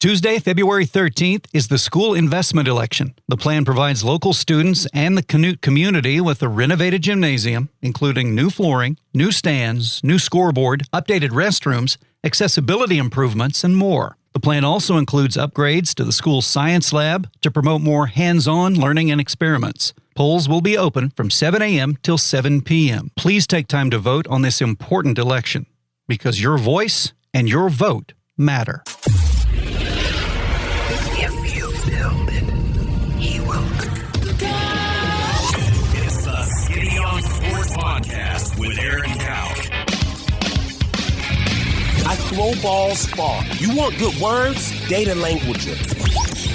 Tuesday, February 13th is the school investment election. The plan provides local students and the Canute community with a renovated gymnasium, including new flooring, new stands, new scoreboard, updated restrooms, accessibility improvements, and more. The plan also includes upgrades to the school's science lab to promote more hands-on learning and experiments. Polls will be open from 7 a.m. till 7 p.m. Please take time to vote on this important election, because your voice and your vote matter. It's the Skinny on Sports Podcast with Aaron Cowk. I throw balls far. You want good words? Data language.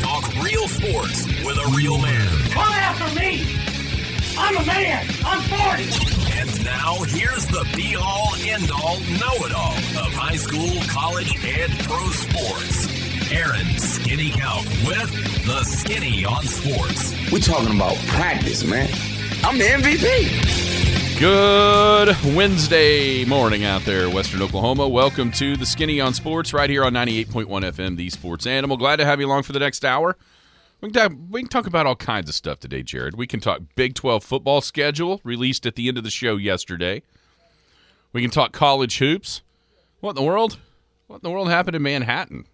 Talk real sports with a real man. Come after me! I'm a man! I'm 40! And now here's the be-all, end-all, know-it-all of high school, college, and pro sports. Aaron Skinny Cowk with the Skinny on Sports. We're talking about practice, man. I'm the MVP. Good Wednesday morning out there, Western Oklahoma. Welcome to the Skinny on Sports right here on 98.1 FM, the Sports Animal. Glad to have you along for the next hour. We can talk about all kinds of stuff today, Jared. We can talk Big 12 football schedule, released at the end of the show yesterday. We can talk college hoops. What in the world? What in the world happened in Manhattan?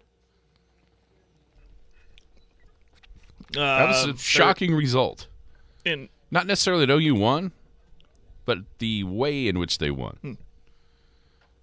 That was a shocking result. Not necessarily that OU won, but the way in which they won.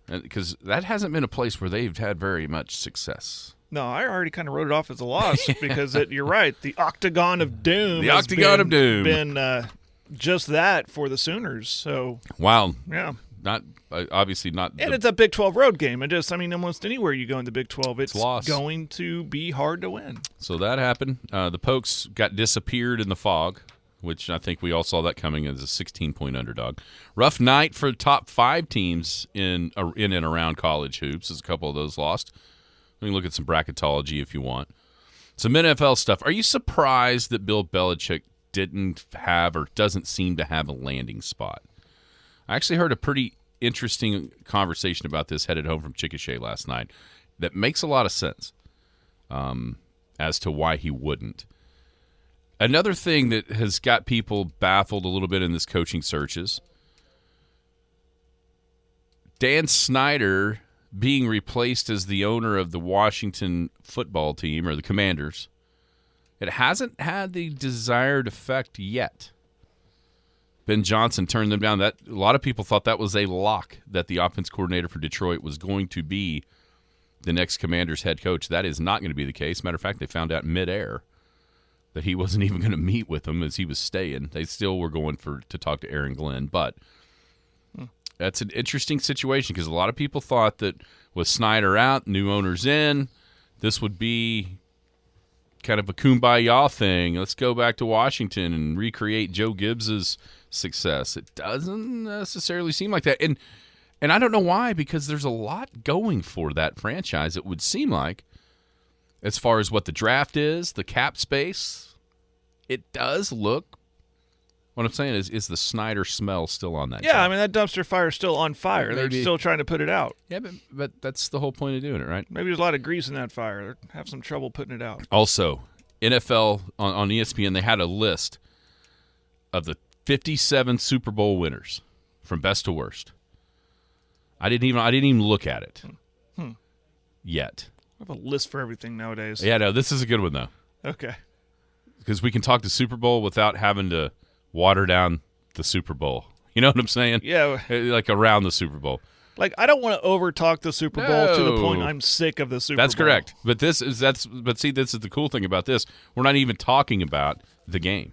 Because that hasn't been a place where they've had very much success. No, I already kind of wrote it off as a loss because you're right. The Octagon of Doom. The Octagon of Doom. Been just that for the Sooners. So wow. Yeah. Not obviously not. And it's a Big 12 road game. And almost anywhere you go in the Big 12, it's lost. Going to be hard to win. So that happened. The Pokes got disappeared in the fog, which I think we all saw that coming as a 16-point underdog. Rough night for top 5 teams in and around college hoops, as a couple of those lost. We can look at some bracketology if you want. Some NFL stuff. Are you surprised that Bill Belichick didn't have or doesn't seem to have a landing spot? I actually heard a pretty interesting conversation about this headed home from Chickasha last night that makes a lot of sense as to why he wouldn't. Another thing that has got people baffled a little bit in this coaching searches, Dan Snyder being replaced as the owner of the Washington football team, or the Commanders, it hasn't had the desired effect yet. Ben Johnson turned them down. A lot of people thought that was a lock, that the offense coordinator for Detroit was going to be the next Commanders head coach. That is not going to be the case. Matter of fact, they found out midair that he wasn't even going to meet with them as he was staying. They still were going to talk to Aaron Glenn, but that's an interesting situation because a lot of people thought that with Snyder out, new owners in, this would be kind of a kumbaya thing. Let's go back to Washington and recreate Joe Gibbs's success. It doesn't necessarily seem like that. And I don't know why, because there's a lot going for that franchise, it would seem like, as far as what the draft is, the cap space. It does look, what I'm saying is the Snyder smell still on that job. I mean, that dumpster fire's still on fire. They're still trying to put it out. Yeah, but that's the whole point of doing it, right? Maybe there's a lot of grease in that fire. They have some trouble putting it out. Also, NFL on ESPN, they had a list of the 57 Super Bowl winners from best to worst. I didn't even look at it yet. I have a list for everything nowadays. Yeah, no, this is a good one though. Okay. Because we can talk the Super Bowl without having to water down the Super Bowl. You know what I'm saying? Yeah. Like around the Super Bowl. Like, I don't want to over-talk the Super Bowl to the point I'm sick of the Super Bowl. That's correct. But this is the cool thing about this. We're not even talking about the game.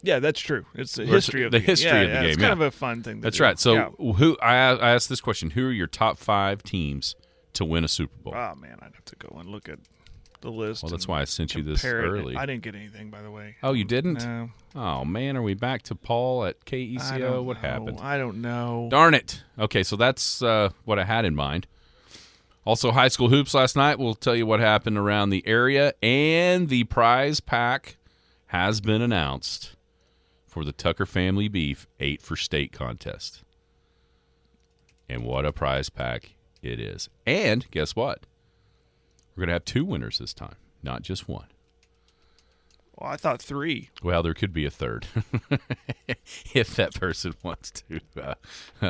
Yeah, that's true. It's the history of the game. History of the game. It's kind of a fun thing to That's do. right. So I asked this question. Who are your top 5 teams to win a Super Bowl? Oh, man, I'd have to go and look at the list. Well, that's why I sent you this early. I didn't get anything, by the way. Oh, you didn't? No. Oh, man, are we back to Paul at KECO? What happened? I don't know. Darn it. Okay, so that's what I had in mind. Also, high school hoops last night. We'll tell you what happened around the area, and the prize pack has been announced for the Tucker Family Beef 8 for State contest. And what a prize pack it is. And guess what? We're going to have 2 winners this time, not just one. Well, I thought 3. Well, there could be a third if that person wants to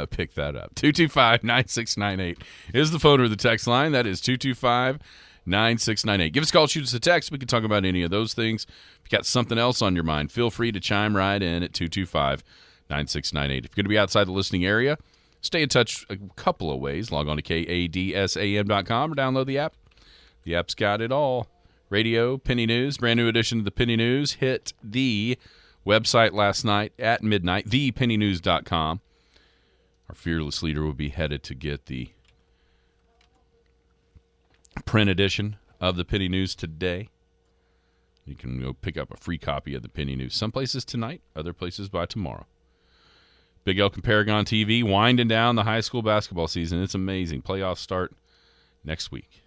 pick that up. 225-9698 is the phone or the text line. That is 225-9698. Give us a call, shoot us a text. We can talk about any of those things. If you got something else on your mind, feel free to chime right in at 225-9698. If you're going to be outside the listening area, stay in touch a couple of ways. Log on to KADSAM.com or download the app. The app's got it all. Radio, Penny News, brand new edition of the Penny News hit the website last night at midnight, thepennynews.com. Our fearless leader will be headed to get the print edition of the Penny News today. You can go pick up a free copy of the Penny News. Some places tonight, other places by tomorrow. Big Elk and Paragon TV winding down the high school basketball season. It's amazing. Playoffs start next week.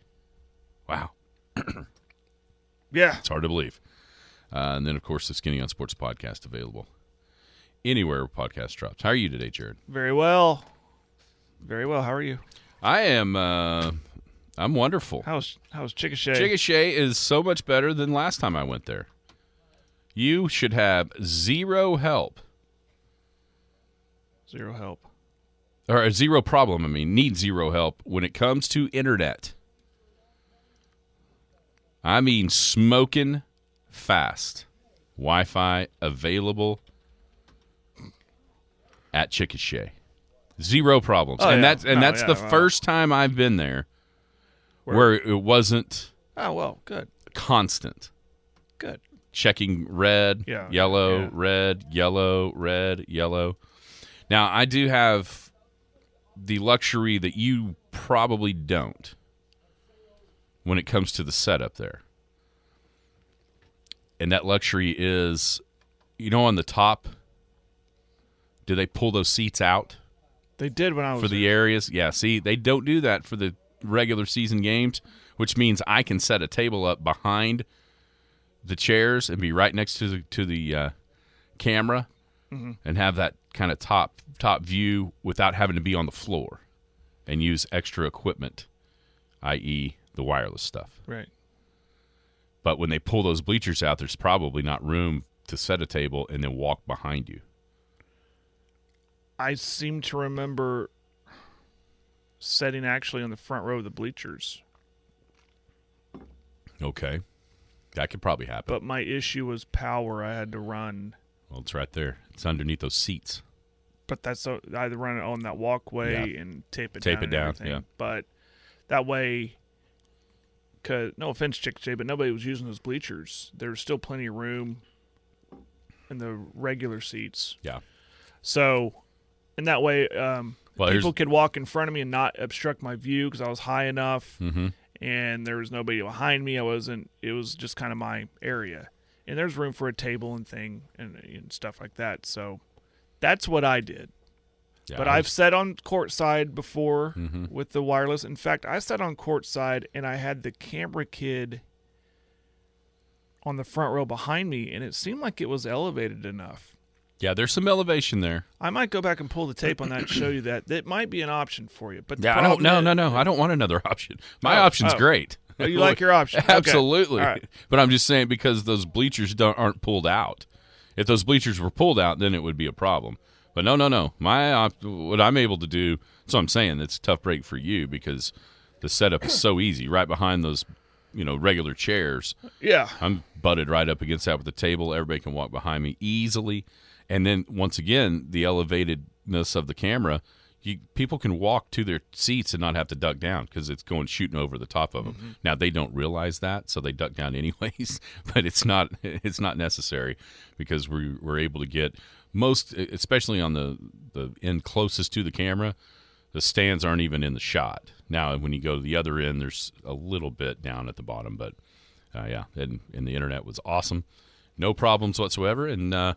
Wow. Yeah. It's hard to believe. And then, of course, the Skinny on Sports podcast available anywhere podcast drops. How are you today, Jared? Very well. Very well. How are you? I am I'm wonderful. How's Chickasha? Chickasha is so much better than last time I went there. You should have zero help. Zero help. Or zero problem, need zero help when it comes to internet. I mean smoking fast. Wi-Fi available at Chickasha. Zero problems. Oh, and yeah. that's the first time I've been there where it wasn't good. constant. Good. Checking red, yellow, yeah. red, yellow, red, yellow. Now, I do have the luxury that you probably don't when it comes to the setup there. And that luxury is, on the top, do they pull those seats out? They did when I was for the areas. Yeah, see, they don't do that for the regular season games, which means I can set a table up behind the chairs and be right next to the camera and have that kind of top view without having to be on the floor and use extra equipment, i.e. the wireless stuff. Right. But when they pull those bleachers out, there's probably not room to set a table and then walk behind you. I seem to remember sitting actually on the front row of the bleachers. Okay. That could probably happen. But my issue was power. I had to run. Well, it's right there. It's underneath those seats. But that's I had to run it on that walkway and tape it down. Tape it down, yeah. But that way, cause no offense, Chickasha, but nobody was using those bleachers. There was still plenty of room in the regular seats. Yeah. So, in that way, Well, people could walk in front of me and not obstruct my view because I was high enough, Mm-hmm. and there was nobody behind me. It was just kind of my area, and there's room for a table and thing and stuff like that. So, that's what I did. Yeah, But I've sat on courtside before Mm-hmm. with the wireless. In fact, I sat on courtside and I had the camera kid on the front row behind me, and it seemed like it was elevated enough. Yeah, there's some elevation there. I might go back and pull the tape on that and show you that. That might be an option for you. But the Yeah, problem no. I don't want another option. My option's great. Oh, you like your option? Okay. Absolutely. All right. But I'm just saying because those bleachers aren't pulled out. If those bleachers were pulled out, then it would be a problem. But no. What I'm able to do, that's what I'm saying. It's a tough break for you because the setup is so easy right behind those, regular chairs. Yeah. I'm butted right up against that with the table. Everybody can walk behind me easily. And then, once again, the elevatedness of the camera, people can walk to their seats and not have to duck down because it's going shooting over the top of them. Mm-hmm. Now, they don't realize that, so they duck down anyways. But it's not necessary because we're able to get most, especially on the end closest to the camera, the stands aren't even in the shot. Now, when you go to the other end, there's a little bit down at the bottom. But, yeah, and the internet was awesome. No problems whatsoever. And,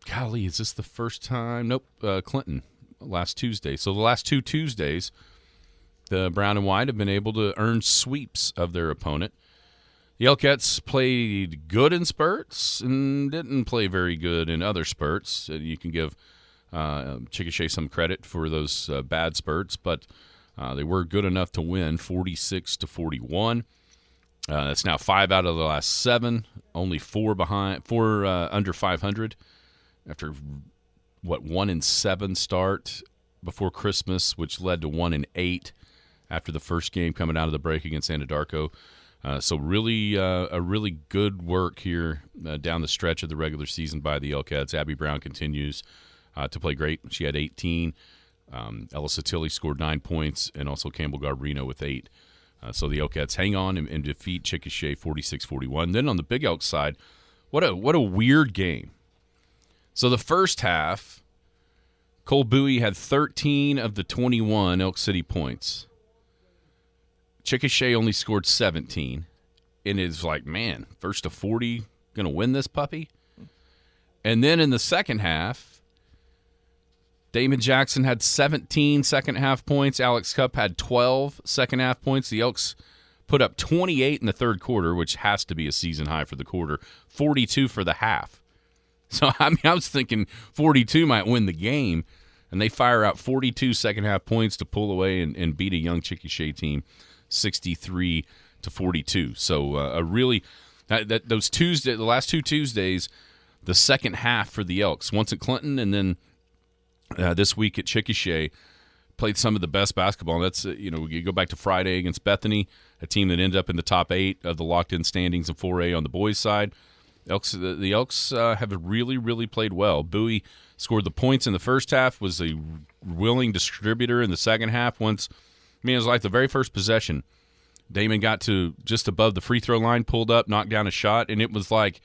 golly, is this the first time? Nope, Clinton last Tuesday. So the last 2 Tuesdays, the Brown and White have been able to earn sweeps of their opponent. The Elkettes played good in spurts and didn't play very good in other spurts. You can give Chickasha some credit for those bad spurts, but They were good enough to win 46-41. That's now 5 out of the last 7, only 4 under 500 after 1-7 start before Christmas, which led to 1-8 after the first game coming out of the break against Anadarko. So really, a really good work here down the stretch of the regular season by the Elkheads. Abby Brown continues to play great. She had 18. Ella Satilli scored 9 points, and also Campbell Garbarino with 8. So the Elkheads hang on and defeat Chickasha 46-41. Then on the Big Elk side, what a weird game. So the first half, Cole Bowie had 13 of the 21 Elk City points. Chickasha only scored 17. And it's like, man, first to 40, going to win this puppy? And then in the second half, Damon Jackson had 17 second-half points. Alex Cup had 12 second-half points. The Elks put up 28 in the third quarter, which has to be a season high for the quarter, 42 for the half. So, I mean, I was thinking 42 might win the game, and they fire out 42 second-half points to pull away and beat a young Chickasha team 63-42. So, the last 2 Tuesdays, the second half for the Elks, once at Clinton and then this week at Chickasha, played some of the best basketball. And that's, you go back to Friday against Bethany, a team that ended up in the top 8 of the locked-in standings in 4A on the boys' side. The Elks have really, really played well. Bowie scored the points in the first half, was a willing distributor in the second half. It was like the very first possession. Damon got to just above the free throw line, pulled up, knocked down a shot, and it was like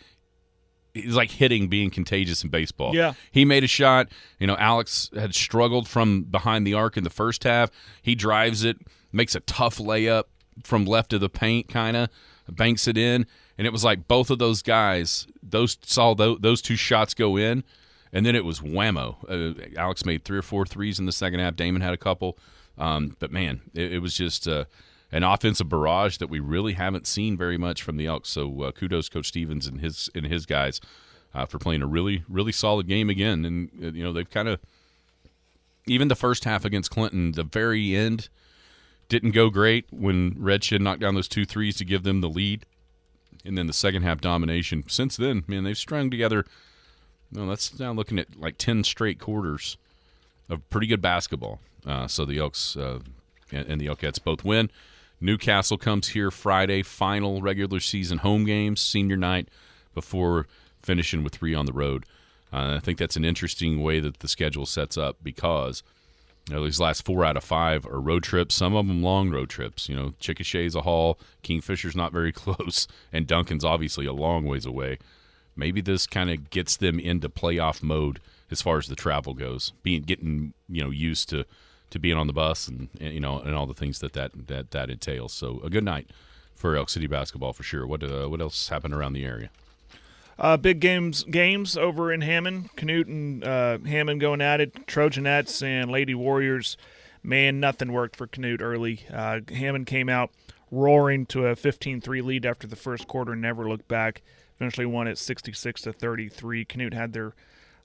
hitting being contagious in baseball. Yeah. He made a shot. Alex had struggled from behind the arc in the first half. He drives it, makes a tough layup from left of the paint, kind of banks it in. And it was like both of those guys, those 2 shots go in, and then it was whammo. Alex made 3 or 4 threes in the second half. Damon had a couple. But, man, it was just an offensive barrage that we really haven't seen very much from the Elks. So kudos Coach Stevens and his guys for playing a really, really solid game again. And, they've kind of – even the first half against Clinton, the very end didn't go great when Red Shed knocked down those 2 threes to give them the lead. And then the second half domination. Since then, man, they've strung together that's now looking at like 10 straight quarters of pretty good basketball. So the Elks and the Elkheads both win. Newcastle comes here Friday, final regular season home games, senior night, before finishing with 3 on the road. I think that's an interesting way that the schedule sets up because these last 4 out of 5 are road trips, some of them long road trips. Chickasha's a haul, Kingfisher's not very close, and Duncan's obviously a long ways away. Maybe this kind of gets them into playoff mode as far as the travel goes, getting used to being on the bus and all the things that entails. So a good night for Elk City basketball for sure. What else happened around the area? Big games over in Hammond. Canute and Hammond going at it. Trojanettes and Lady Warriors. Man, nothing worked for Canute early. Hammond came out roaring to a 15-3 lead after the first quarter, never looked back. Eventually won at 66-33. Canute had their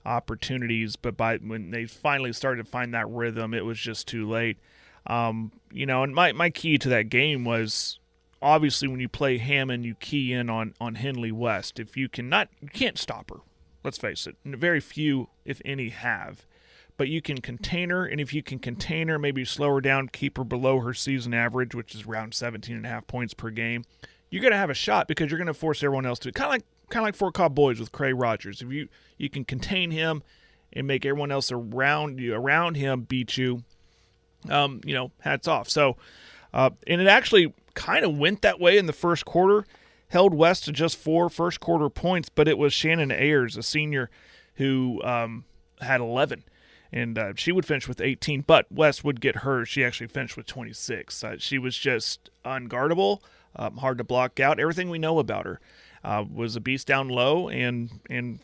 opportunities, but when they finally started to find that rhythm, it was just too late. And my key to that game was, obviously, when you play Hammond, you key in on Henley West. If you can't stop her. Let's face it. Very few, if any, have. But you can contain her, and if you can contain her, maybe slow her down, keep her below her season average, which is around 17.5 points per game, you're going to have a shot because you're going to force everyone else to. Kind of like Fort Cobb Boys with Cray Rogers. If you can contain him and make everyone else around him beat you, hats off. So, and it actually kind of went that way in the first quarter, held West to just 4 first quarter points, but it was Shannon Ayers, a senior, who had 11. And she would finish with 18, but West would get hers. She actually finished with 26. She was just unguardable, hard to block out. Everything we know about her. Was a beast down low, and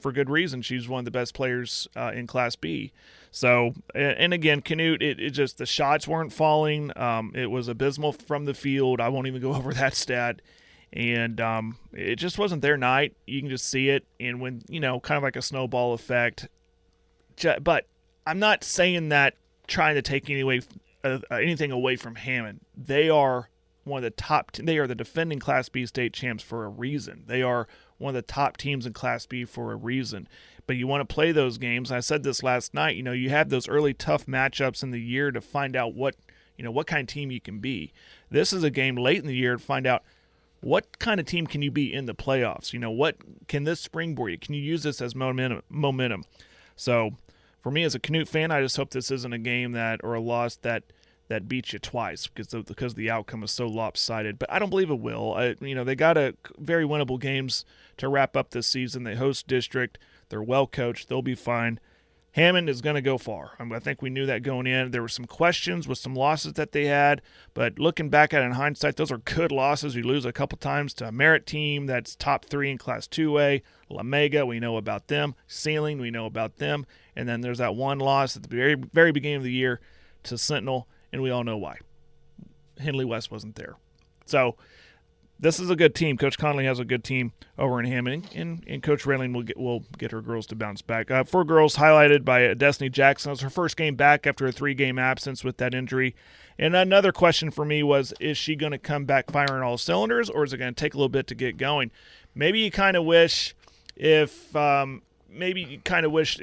for good reason. She's one of the best players in Class B. So, and again, Canute, it just, the shots weren't falling. It was abysmal from the field. I won't even go over that stat. And it just wasn't their night. You can just see it. And when, kind of like a snowball effect. But I'm not saying that trying to take anything away from Hammond. They are one of the top. They are the defending Class B state champs for a reason. They are one of the top teams in Class B for a reason. But you want to play those games. I said this last night. You have those early tough matchups in the year to find out what kind of team you can be. This is a game late in the year to find out what kind of team can you be in the playoffs. What can this springboard you? Can you use this as momentum? So for me as a Canute fan, I just hope this isn't a game or a loss that beats you twice because the outcome is so lopsided. But I don't believe it will. They got a very winnable games to wrap up this season. They host district. They're well coached. They'll be fine. Hammond is going to go far. I think we knew that going in. There were some questions with some losses that they had, but looking back at it in hindsight, those are good losses. You lose a couple times to a Merritt team that's top 3 in Class 2A. La Mega, we know about them. Sealing, we know about them. And then there's that one loss at the very, very beginning of the year to Sentinel, and we all know why. Henley West wasn't there. So this is a good team. Coach Conley has a good team over in Hammond, and Coach Railing will get her girls to bounce back. 4 girls highlighted by Destiny Jackson. It was her first game back after a 3-game absence with that injury. And another question for me was, is she going to come back firing all cylinders, or is it going to take a little bit to get going? Maybe you kind of wish it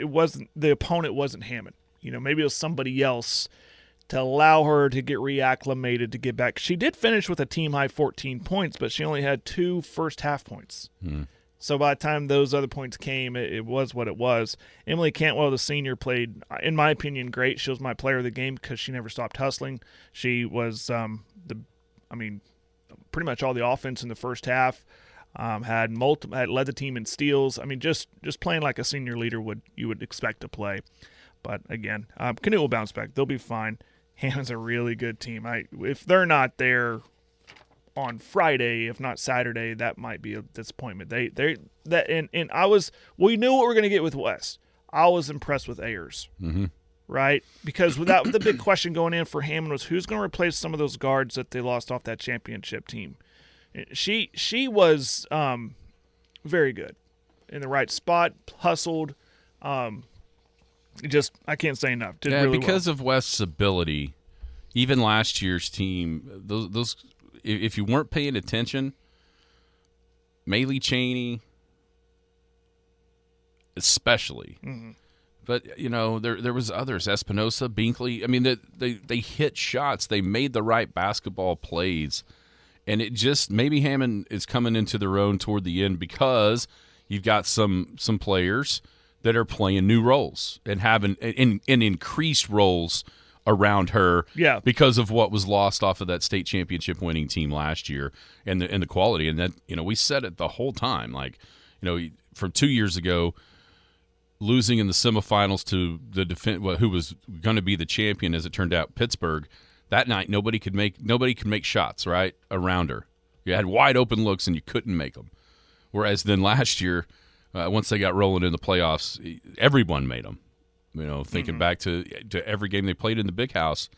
wasn't the opponent wasn't Hammond. Maybe it was somebody else to allow her to get reacclimated to get back. She did finish with a team-high 14 points, but she only had 2 first-half points. So by the time those other points came, it was what it was. Emily Cantwell, the senior, played, in my opinion, great. She was my player of the game because she never stopped hustling. She was, pretty much all the offense in the first half. Had led the team in steals. Just playing like a senior leader you would expect to play. But again, Canute will bounce back. They'll be fine. Hammond's a really good team. If they're not there on Friday, if not Saturday, that might be a disappointment. We knew what we were going to get with West. I was impressed with Ayers, right? Because the big question going in for Hammond was who's going to replace some of those guards that they lost off that championship team. She was very good in the right spot, hustled. I can't say enough. Did really because well. of West's ability, even last year's team, those if you weren't paying attention, Maylee Cheney especially. But, there was others, Espinosa, Binkley. They hit shots. They made the right basketball plays. And it just maybe Hammond is coming into their own toward the end because you've got some players that are playing new roles and having increased roles around her because of what was lost off of that state championship winning team last year and the quality. And that, we said it the whole time, from 2 years ago, losing in the semifinals to who was going to be the champion, as it turned out, Pittsburgh. That night, nobody could make shots right around her. You had wide open looks and you couldn't make them. Whereas then last year, once they got rolling in the playoffs, everyone made them. Thinking back to every game they played in the Big House,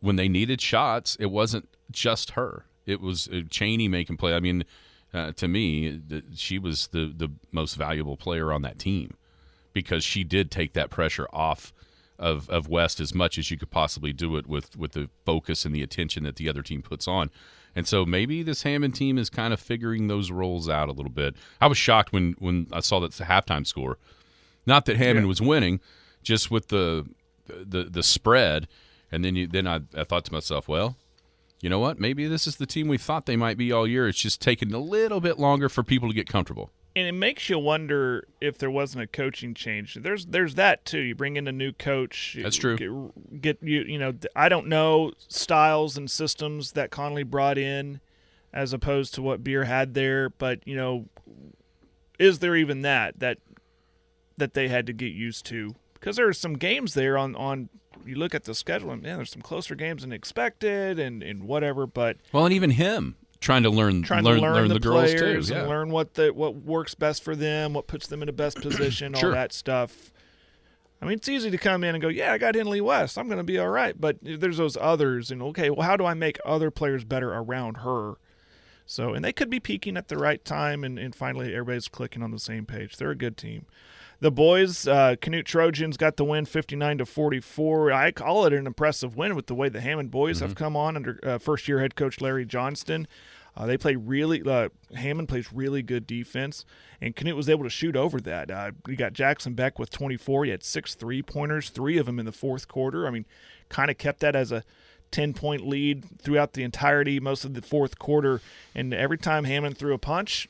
when they needed shots, it wasn't just her. It was Cheney making play. To me, she was the most valuable player on that team because she did take that pressure off of West as much as you could possibly do it with the focus and the attention that the other team puts on. And so maybe this Hammond team is kind of figuring those roles out a little bit. I was shocked when I saw that's the halftime score. Not that Hammond was winning, just with the spread. And then I thought to myself, well, you know what? Maybe this is the team we thought they might be all year. It's just taking a little bit longer for people to get comfortable. And it makes you wonder if there wasn't a coaching change. There's that too. You bring in a new coach. That's true. I don't know styles and systems that Conley brought in, as opposed to what Beer had there. But is there even that they had to get used to? Because there are some games there on. You look at the schedule and there's some closer games than expected and whatever. But and even him. Trying to learn the girls players too, and learn what works best for them, what puts them in the best position, all that stuff. It's easy to come in and go, I got Henley West, I'm going to be all right. But there's those others, and how do I make other players better around her? So, and they could be peaking at the right time, and finally everybody's clicking on the same page. They're a good team. The boys, Canute Trojans got the win 59-44. I call it an impressive win with the way the Hammond boys have come on under first-year head coach Larry Johnston. They play Hammond plays really good defense, and Canute was able to shoot over that. We got Jackson Beck with 24. He had 6 3-pointers, 3 of them in the fourth quarter. I mean, kind of kept that as a 10-point lead throughout the entirety, most of the fourth quarter. And every time Hammond threw a punch,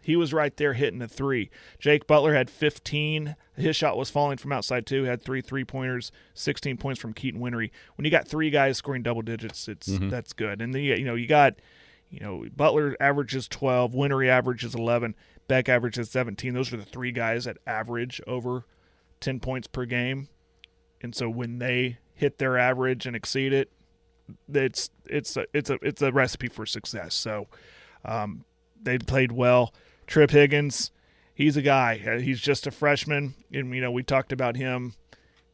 he was right there hitting a 3. Jake Butler had 15. His shot was falling from outside too. Had 3 3-pointers, 16 points from Keaton Winery. When you got 3 guys scoring double digits, that's good. And then you got Butler averages 12, Winery averages 11, Beck averages 17. Those are the 3 guys that average over 10 points per game. And so when they hit their average and exceed it, it's a recipe for success. So they played well. Trip Higgins, he's a guy. He's just a freshman, and we talked about him.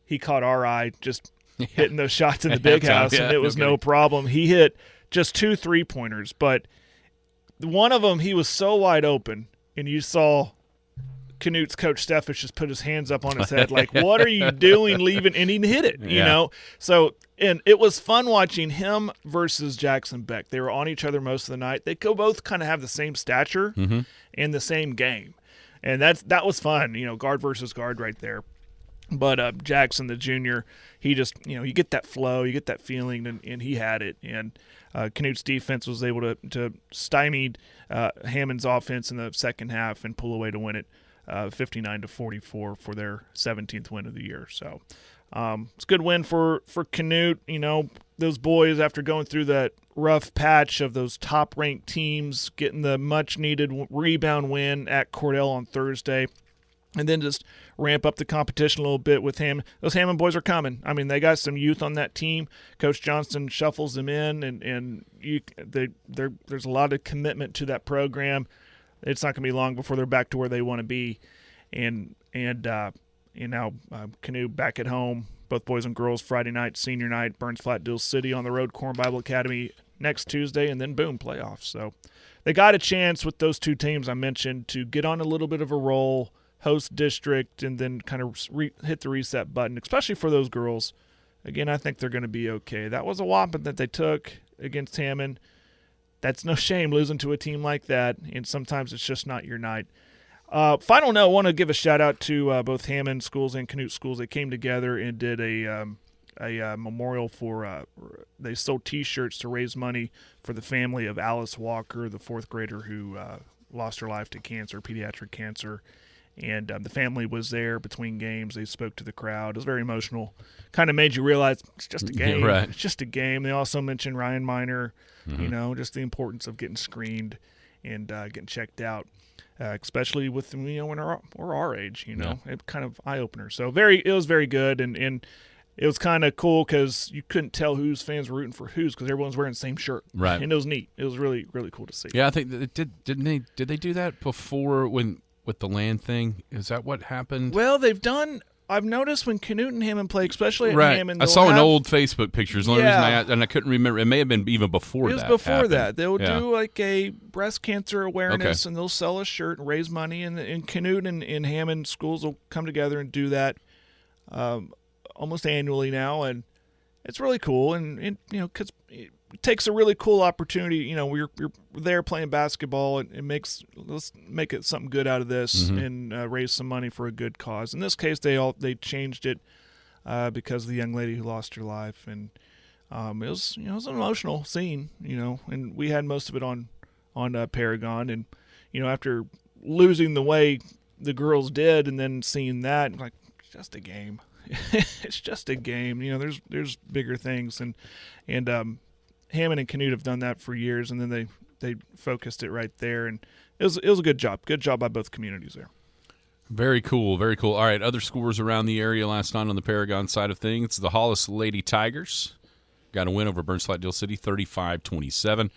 He caught our eye just hitting those shots in the big house, and it was no problem. He hit just 2 3-pointers, but one of them he was so wide open, and you saw Canute's coach Steffes just put his hands up on his head like, what are you doing leaving? And he hit it, you know. So, and it was fun watching him versus Jackson Beck. They were on each other most of the night. They both kind of have the same stature and the same game. And that was fun, guard versus guard right there. But Jackson, the junior, he just, you get that flow, you get that feeling, and he had it. And Canute's defense was able to stymie Hammond's offense in the second half and pull away to win it 59-44 for their 17th win of the year. So it's a good win for Canute. Those boys, after going through that rough patch of those top-ranked teams, getting the much-needed rebound win at Cordell on Thursday, and then just ramp up the competition a little bit with Hammond. Those Hammond boys are coming. I mean, they got some youth on that team. Coach Johnston shuffles them in, and there's a lot of commitment to that program. It's not going to be long before they're back to where they want to be. And now Canute back at home, both boys and girls, Friday night, senior night, Burns Flat, Dill City on the road, Corn Bible Academy next Tuesday, and then boom, playoffs. So they got a chance with those 2 teams I mentioned to get on a little bit of a roll, host district, and then kind of hit the reset button, especially for those girls. Again, I think they're going to be okay. That was a whopping that they took against Hammond. That's no shame losing to a team like that, and sometimes it's just not your night. Final note, I want to give a shout-out to both Hammond schools and Canute schools. They came together and did a memorial for they sold T-shirts to raise money for the family of Alice Walker, the 4th grader who lost her life to cancer, pediatric cancer. And the family was there between games. They spoke to the crowd. It was very emotional. Kind of made you realize it's just a game. Right. It's just a game. They also mentioned Ryan Miner, just the importance of getting screened and getting checked out, especially with when we're our age. It kind of eye opener. So it was very good, and it was kind of cool because you couldn't tell whose fans were rooting for whose because everyone's wearing the same shirt. Right. And it was neat. It was really, really cool to see. Yeah, I think that did they do that before with the land thing? Is that what happened? Well, they've done. I've noticed when Canute and Hammond play, especially at Hammond. I saw an old Facebook pictures. The only reason I couldn't remember, it may have been even before that. It was before happened. that. They'll do like a breast cancer awareness, and they'll sell a shirt and raise money. And Canute and Hammond schools will come together and do that almost annually now, and it's really cool. And because it takes a really cool opportunity. We're there playing basketball, and let's make it something good out of this and raise some money for a good cause. In this case, they changed it because of the young lady who lost her life, and it was an emotional scene. And we had most of it on Paragon, and after losing the way the girls did, and then seeing that, like, it's just a game. It's just a game. There's bigger things, and Hammond and Canute have done that for years, and then they focused it right there, and it was a good job. Good job by both communities there. Very cool, very cool. All right, other scores around the area last night on the Paragon side of things. The Hollis Lady Tigers got a win over Burns Flat Dill City, 35-27.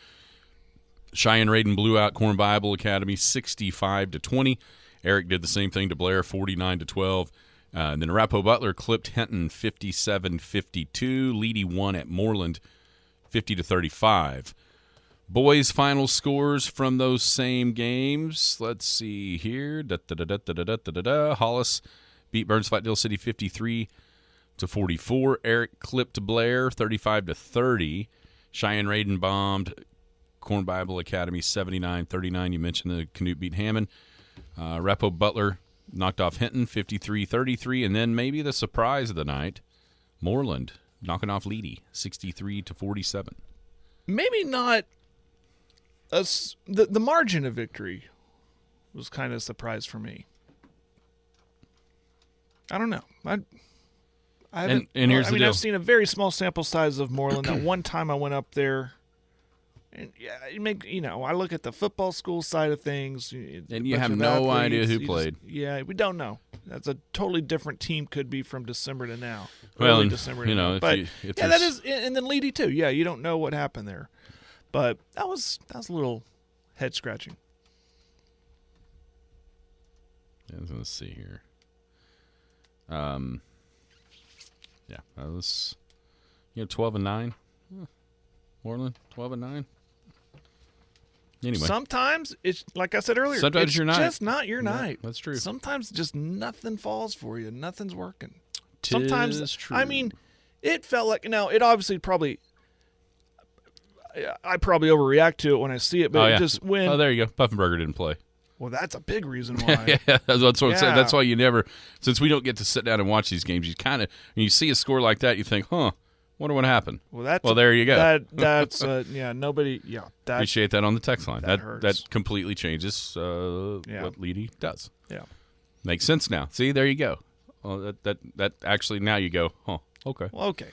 Cheyenne Raiden blew out Corn Bible Academy, 65-20. Eric did the same thing to Blair, 49-12. And then Arapahoe Butler clipped Henton, 57-52. Leedy won at Moreland, 50-35. Boys' final scores from those same games. Let's see here. Hollis beat Burns Flatdale City 53-44. Eric clipped Blair 35-30. Cheyenne Raiden bombed Corn Bible Academy 79-39. You mentioned the Canute beat Hammond. Repo Butler knocked off Hinton 53-33. And then maybe the surprise of the night, Moreland knocking off Leedy 63-47. Maybe not the margin of victory was kind of a surprise for me. I don't know. I haven't, and here's the deal. I've seen a very small sample size of Moreland. That one time I went up there, and I look at the football school side of things, and you have no idea who played. We don't know. That's a totally different team. Could be from December to now. Well, early December to now. But that is, and then Leedy too. Yeah, you don't know what happened there, but that was a little head scratching. Let's see here. Yeah, that was 12-9. Moreland 12-9. Anyway, sometimes it's like I said earlier. Sometimes it's your night. just not your Yeah, night. that's true. Sometimes just nothing falls for you. Nothing's working. Tis Sometimes true. I mean, it felt like it obviously probably. I probably overreact to it when I see it, but it just when. Oh, there you go. Puffenberger didn't play. Well, that's a big reason why. Yeah, that's what I'm saying. Yeah. That's why you never, since we don't get to sit down and watch these games, you kind of, when you see a score like that, you think, wonder what happened. Well, there you go. That's nobody. Yeah, that Appreciate that on the text line. that hurts. That completely changes what Leedy does. Yeah. Makes sense now. See, there you go. Well, that actually now you go, okay. Well, okay.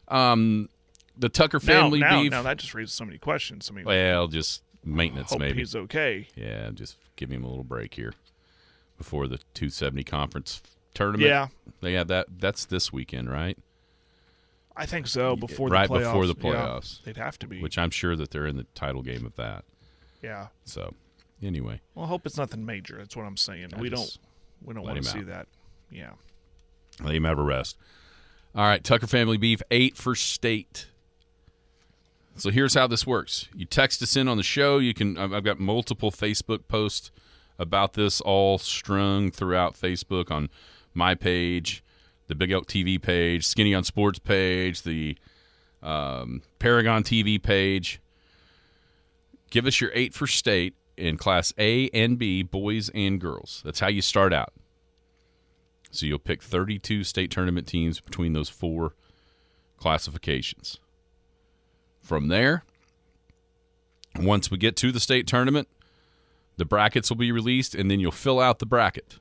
The Tucker family beef. Now that just raises so many questions. I mean, Well, just maintenance hope maybe. he's okay. Yeah, just give him a little break here before the 270 conference tournament. Yeah. They have that. That's this weekend, right? I think so. Before right the playoffs. before the Yeah, playoffs. they'd have to be. Which I'm sure that they're in the title game of that. Yeah. So, anyway. Well, I hope it's nothing major. That's what I'm saying. We don't let want him to see out. that. Yeah. Let him have a rest. All right, Tucker family beef, 8 for state. So here's how this works. You text us in on the show. You can. I've got multiple Facebook posts about this, all strung throughout Facebook on my page, the Big Elk TV page, Skinny on Sports page, the Paragon TV page. Give us your 8 for state in Class A and B, boys and girls. That's how you start out. So you'll pick 32 state tournament teams between those 4 classifications. From there, once we get to the state tournament, the brackets will be released, and then you'll fill out the bracket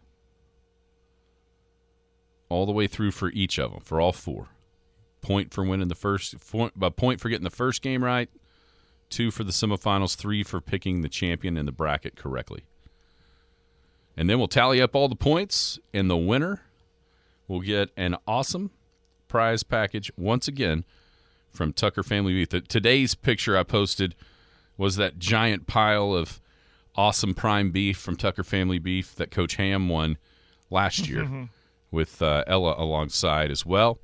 all the way through for each of them, for all 4. Point for winning the first, point for getting the first game right, 2 for the semifinals, 3 for picking the champion in the bracket correctly. And then we'll tally up all the points, and the winner will get an awesome prize package once again from Tucker Family Beef. Today's picture I posted was that giant pile of awesome prime beef from Tucker Family Beef that Coach Ham won last year with Ella alongside as well.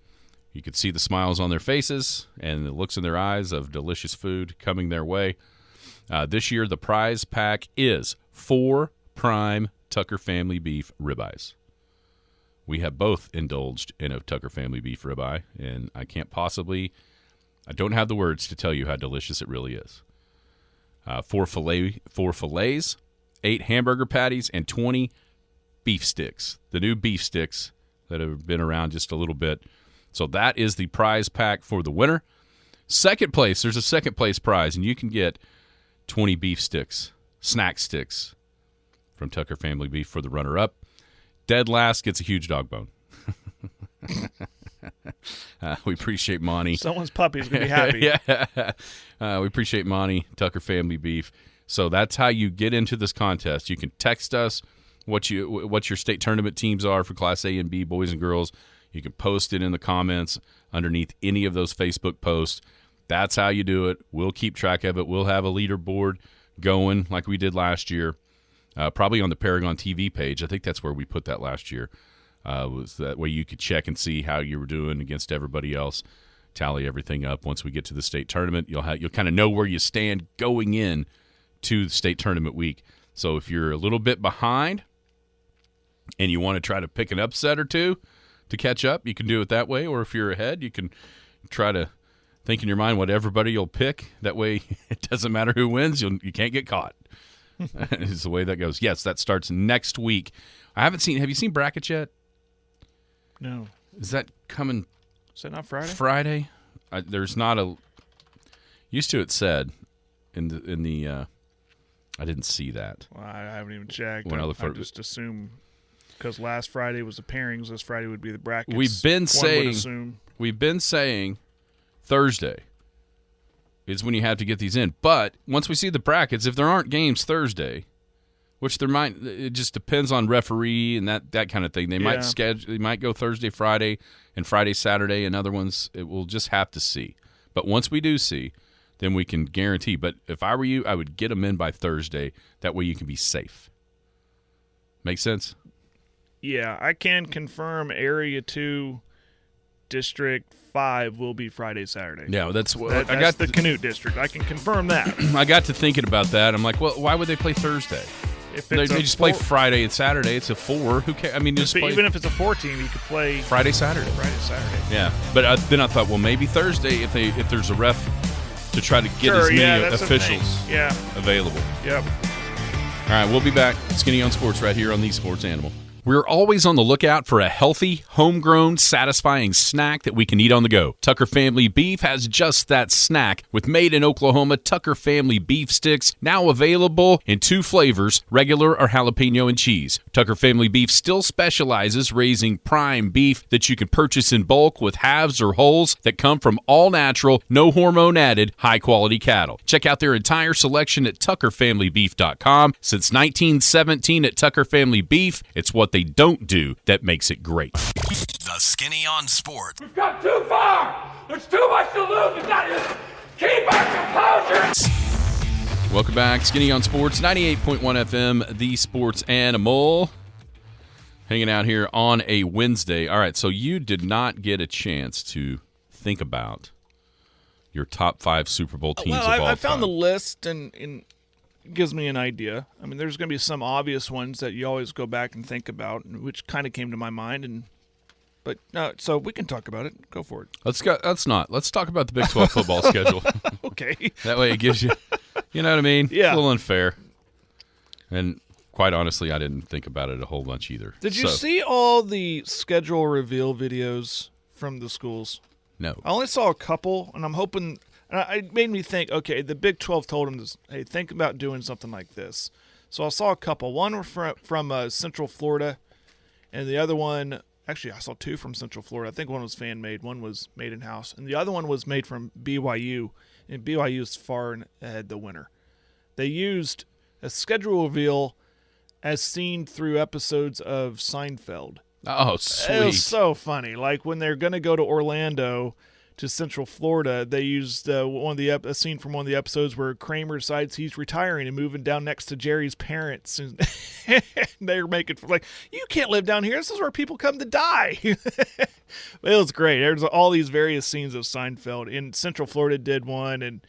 You could see the smiles on their faces and the looks in their eyes of delicious food coming their way. This year, the prize pack is 4 prime Tucker Family Beef ribeyes. We have both indulged in a Tucker Family Beef ribeye, and I don't have the words to tell you how delicious it really is. 4 fillets, 8 hamburger patties, and 20 beef sticks. The new beef sticks that have been around just a little bit. So that is the prize pack for the winner. Second place, there's a second place prize, and you can get 20 beef sticks, snack sticks from Tucker Family Beef for the runner-up. Dead last gets a huge dog bone. We appreciate Monty. Someone's puppy's going to be happy. Yeah. We appreciate Monty, Tucker Family Beef. So that's how you get into this contest. You can text us what your state tournament teams are for Class A and B, boys and girls. You can post it in the comments underneath any of those Facebook posts. That's how you do it. We'll keep track of it. We'll have a leaderboard going like we did last year, probably on the Paragon TV page. I think that's where we put that last year. Was that way you could check and see how you were doing against everybody else. tally everything up. Once we get to the state tournament, you'll kind of know where you stand going in to the state tournament week. So if you're a little bit behind and you want to try to pick an upset or two to catch up, you can do it that way. Or if you're ahead, you can try to think in your mind what everybody will pick. That way it doesn't matter who wins. You can't get caught. Is the way that goes. Yes, that starts next week. Have you seen brackets yet? No. Is that coming Is that not Friday? Friday? There's not a – used to it said in the I didn't see that. Well, I haven't even checked. When I I look for- just assume because last Friday was the pairings, this Friday would be the brackets. We've been One would assume. saying Thursday is when you have to get these in. But once we see the brackets, if there aren't games Thursday, which there might, it just depends on referee and that kind of thing. They might they might go Thursday, Friday, and Friday, Saturday, and other ones. We'll just have to see. But once we do see, then we can guarantee. But if I were you, I would get them in by Thursday. That way you can be safe. Make sense? Yeah, I can confirm Area 2, District 5 will be Friday, Saturday. Yeah, that's what That's I got. the Canute District. I can confirm that. I got to thinking about that. I'm like, well, why would they play Thursday? If They it's a just play four- Friday and Saturday. It's a 4. Who cares? I mean, just play even if it's a 4-team, you could play Friday, Saturday. Friday, Saturday. Yeah, but then I thought, well, maybe Thursday if there's a ref to try to get as many that's the officials thing. Yeah, available. yep. All right, we'll be back. Skinny on Sports right here on the Sports Animal. We're always on the lookout for a healthy, homegrown, satisfying snack that we can eat on the go. Tucker Family Beef has just that snack with made in Oklahoma Tucker Family Beef Sticks, now available in 2 flavors, regular or jalapeno and cheese. Tucker Family Beef still specializes raising prime beef that you can purchase in bulk with halves or wholes that come from all natural, no hormone added, high quality cattle. Check out their entire selection at tuckerfamilybeef.com. Since 1917 at Tucker Family Beef, it's what they don't do that makes it great. The Skinny on Sports. We've gone too far. There's too much to lose. We've got to keep our composure. Welcome back. Skinny on Sports, 98.1 FM, the Sports Animal. Hanging out here on a Wednesday. All right, so you did not get a chance to think about your top 5 Super Bowl teams of all time. I found the list and gives me an idea. I mean, there's going to be some obvious ones that you always go back and think about, which kind of came to my mind. But so we can talk about it. Go for it. Let's talk about the Big 12 football schedule. Okay. That way it gives you, you know what I mean? Yeah. It's a little unfair. And quite honestly, I didn't think about it a whole bunch either. Did you see all the schedule reveal videos from the schools? No. I only saw a couple, and I'm hoping. It made me think. Okay, the Big 12 told them, "Hey, think about doing something like this." So I saw a couple. One were from Central Florida, and the other one. Actually, I saw 2 from Central Florida. I think one was fan-made, one was made in-house, and the other one was made from BYU, and BYU is far ahead the winner. They used a schedule reveal as seen through episodes of Seinfeld. Oh, sweet. It was so funny. Like when they're going to go to Orlando to Central Florida, they used a scene from one of the episodes where Kramer decides he's retiring and moving down next to Jerry's parents, and they're making like, you can't live down here. This is where people come to die. It was great. There's all these various scenes of Seinfeld. In Central Florida did one, and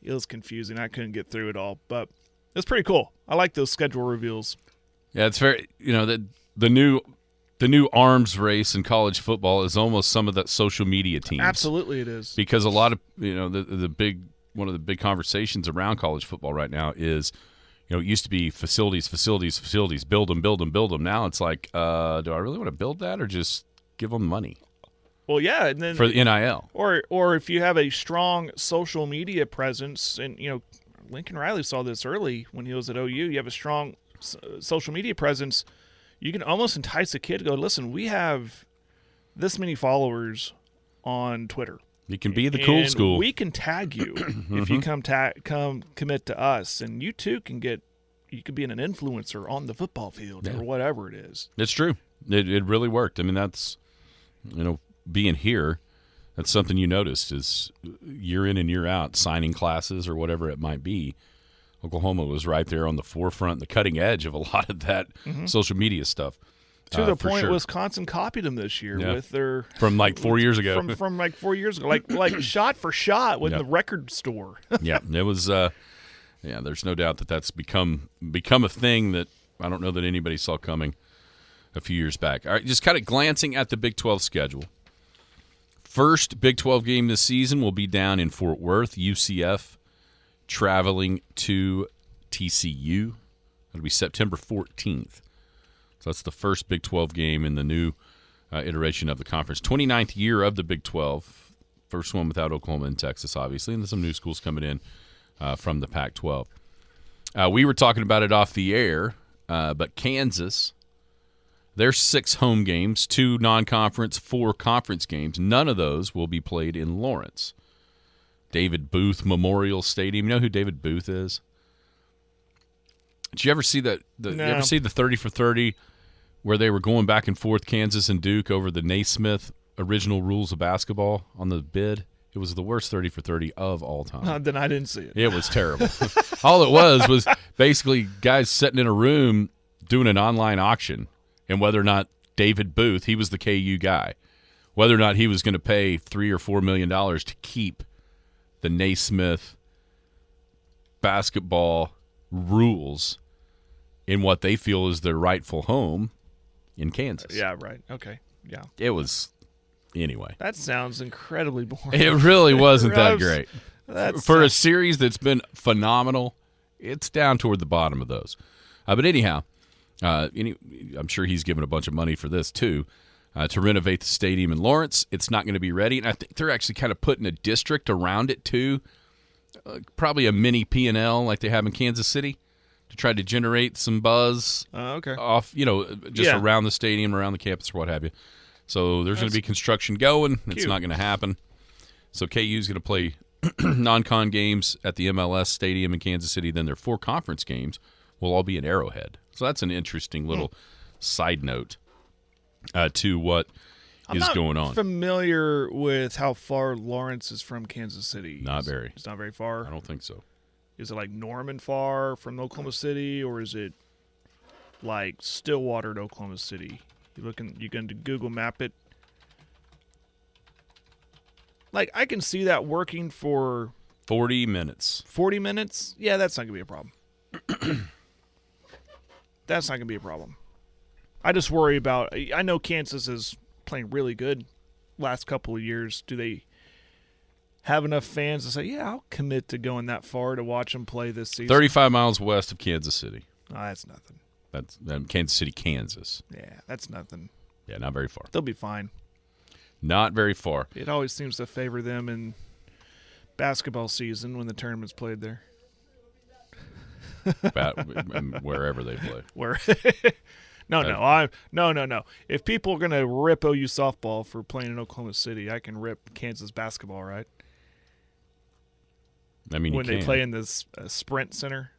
it was confusing. I couldn't get through it all, but it's pretty cool. I like those schedule reveals. Yeah, it's very, the new arms race in college football is almost some of the social media teams. Absolutely, it is. Because a lot of one of the big conversations around college football right now is, it used to be facilities, build them. Now it's like, do I really want to build that or just give them money? Well, yeah, and then for the NIL, or if you have a strong social media presence, and Lincoln Riley saw this early when he was at OU. You have a strong social media presence. You can almost entice a kid to go, listen, we have this many followers on Twitter. You can be the cool school. We can tag you if you come commit to us, and you too you could be an influencer on the football field or whatever it is. It's true. It really worked. I mean, that's being here. That's something you noticed is year in and year out, signing classes or whatever it might be. Oklahoma was right there on the forefront, the cutting edge of a lot of that social media stuff. To the for point, sure. Wisconsin copied them this year Yeah. with their From like 4 years ago. From like 4 years ago, like shot for shot with Yep. the record store. Yeah, it was. There's no doubt that that's become a thing that I don't know that anybody saw coming a few years back. All right, just kind of glancing at the Big 12 schedule. First Big 12 game this season will be down in Fort Worth. UCF traveling to TCU. It'll be September 14th. So that's the first Big 12 game in the new iteration of the conference. 29th year of the Big 12. First one without Oklahoma and Texas, obviously, and there's some new schools coming in from the Pac-12. We were talking about it off the air, but Kansas, their 6 home games, 2 non-conference, 4 conference games. None of those will be played in Lawrence. David Booth Memorial Stadium. You know who David Booth is? Did you ever see that? No. You ever see the 30 for 30 where they were going back and forth, Kansas and Duke, over the Naismith original rules of basketball on the bid? It was the worst 30 for 30 of all time. Then I didn't see it. It was terrible. All it was basically guys sitting in a room doing an online auction, and whether or not David Booth, he was the KU guy, whether or not he was going to pay $3 or $4 million to keep the Naismith basketball rules in what they feel is their rightful home in Kansas. Yeah, right. Okay. Yeah. It was, anyway. That sounds incredibly boring. It really wasn't that great. That's For a series that's been phenomenal, it's down toward the bottom of those. But anyhow, I'm sure he's given a bunch of money for this too, to renovate the stadium in Lawrence. It's not going to be ready, and I think they're actually kind of putting a district around it too, probably a mini P&L like they have in Kansas City, to try to generate some buzz okay. off, just Yeah. around the stadium, around the campus, or what have you. So there's going to be construction going. It's cute. not going to happen. So KU's going to play non-con games at the MLS stadium in Kansas City. Then their 4 conference games will all be in Arrowhead. So that's an interesting little side note to what I'm is not going on. familiar with how far Lawrence is from Kansas City. Not very. It's not very far. I don't think so. Is it like Norman far from Oklahoma City, or is it like Stillwater to Oklahoma City? You going to Google map it? Like, I can see that working for 40 minutes. 40 minutes. Yeah, that's not gonna be a problem. That's not gonna be a problem. I just worry about. I know Kansas is playing really good last couple of years. Do they have enough fans to say, yeah, I'll commit to going that far to watch them play this season? 35 miles west of Kansas City. Oh, that's nothing. That's Kansas City, Kansas. Yeah, that's nothing. Yeah, not very far. They'll be fine. Not very far. It always seems to favor them in basketball season when the tournament's played there. Wherever they play. Where? No. If people are gonna rip OU softball for playing in Oklahoma City, I can rip Kansas basketball, right? I mean, When you they can. play in this Sprint Center.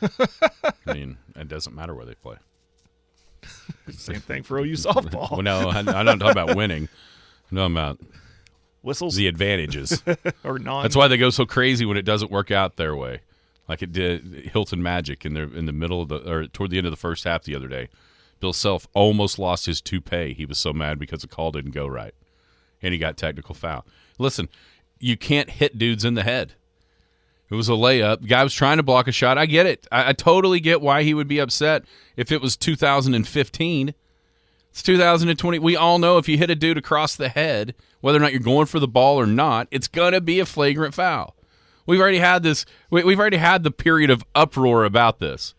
I mean, it doesn't matter where they play. Same thing for OU softball. Well, no, I'm not talking about winning. No, I'm about Whistles the advantages. or non. That's why they go so crazy when it doesn't work out their way, like it did Hilton Magic in the middle of or toward the end of the first half the other day. Bill Self almost lost his toupee. He was so mad because the call didn't go right, and he got technical foul. Listen, you can't hit dudes in the head. It was a layup. The guy was trying to block a shot. I get it. I totally get why he would be upset if it was 2015. It's 2020. We all know if you hit a dude across the head, whether or not you're going for the ball or not, it's going to be a flagrant foul. We've already had this. We've already had the period of uproar about this.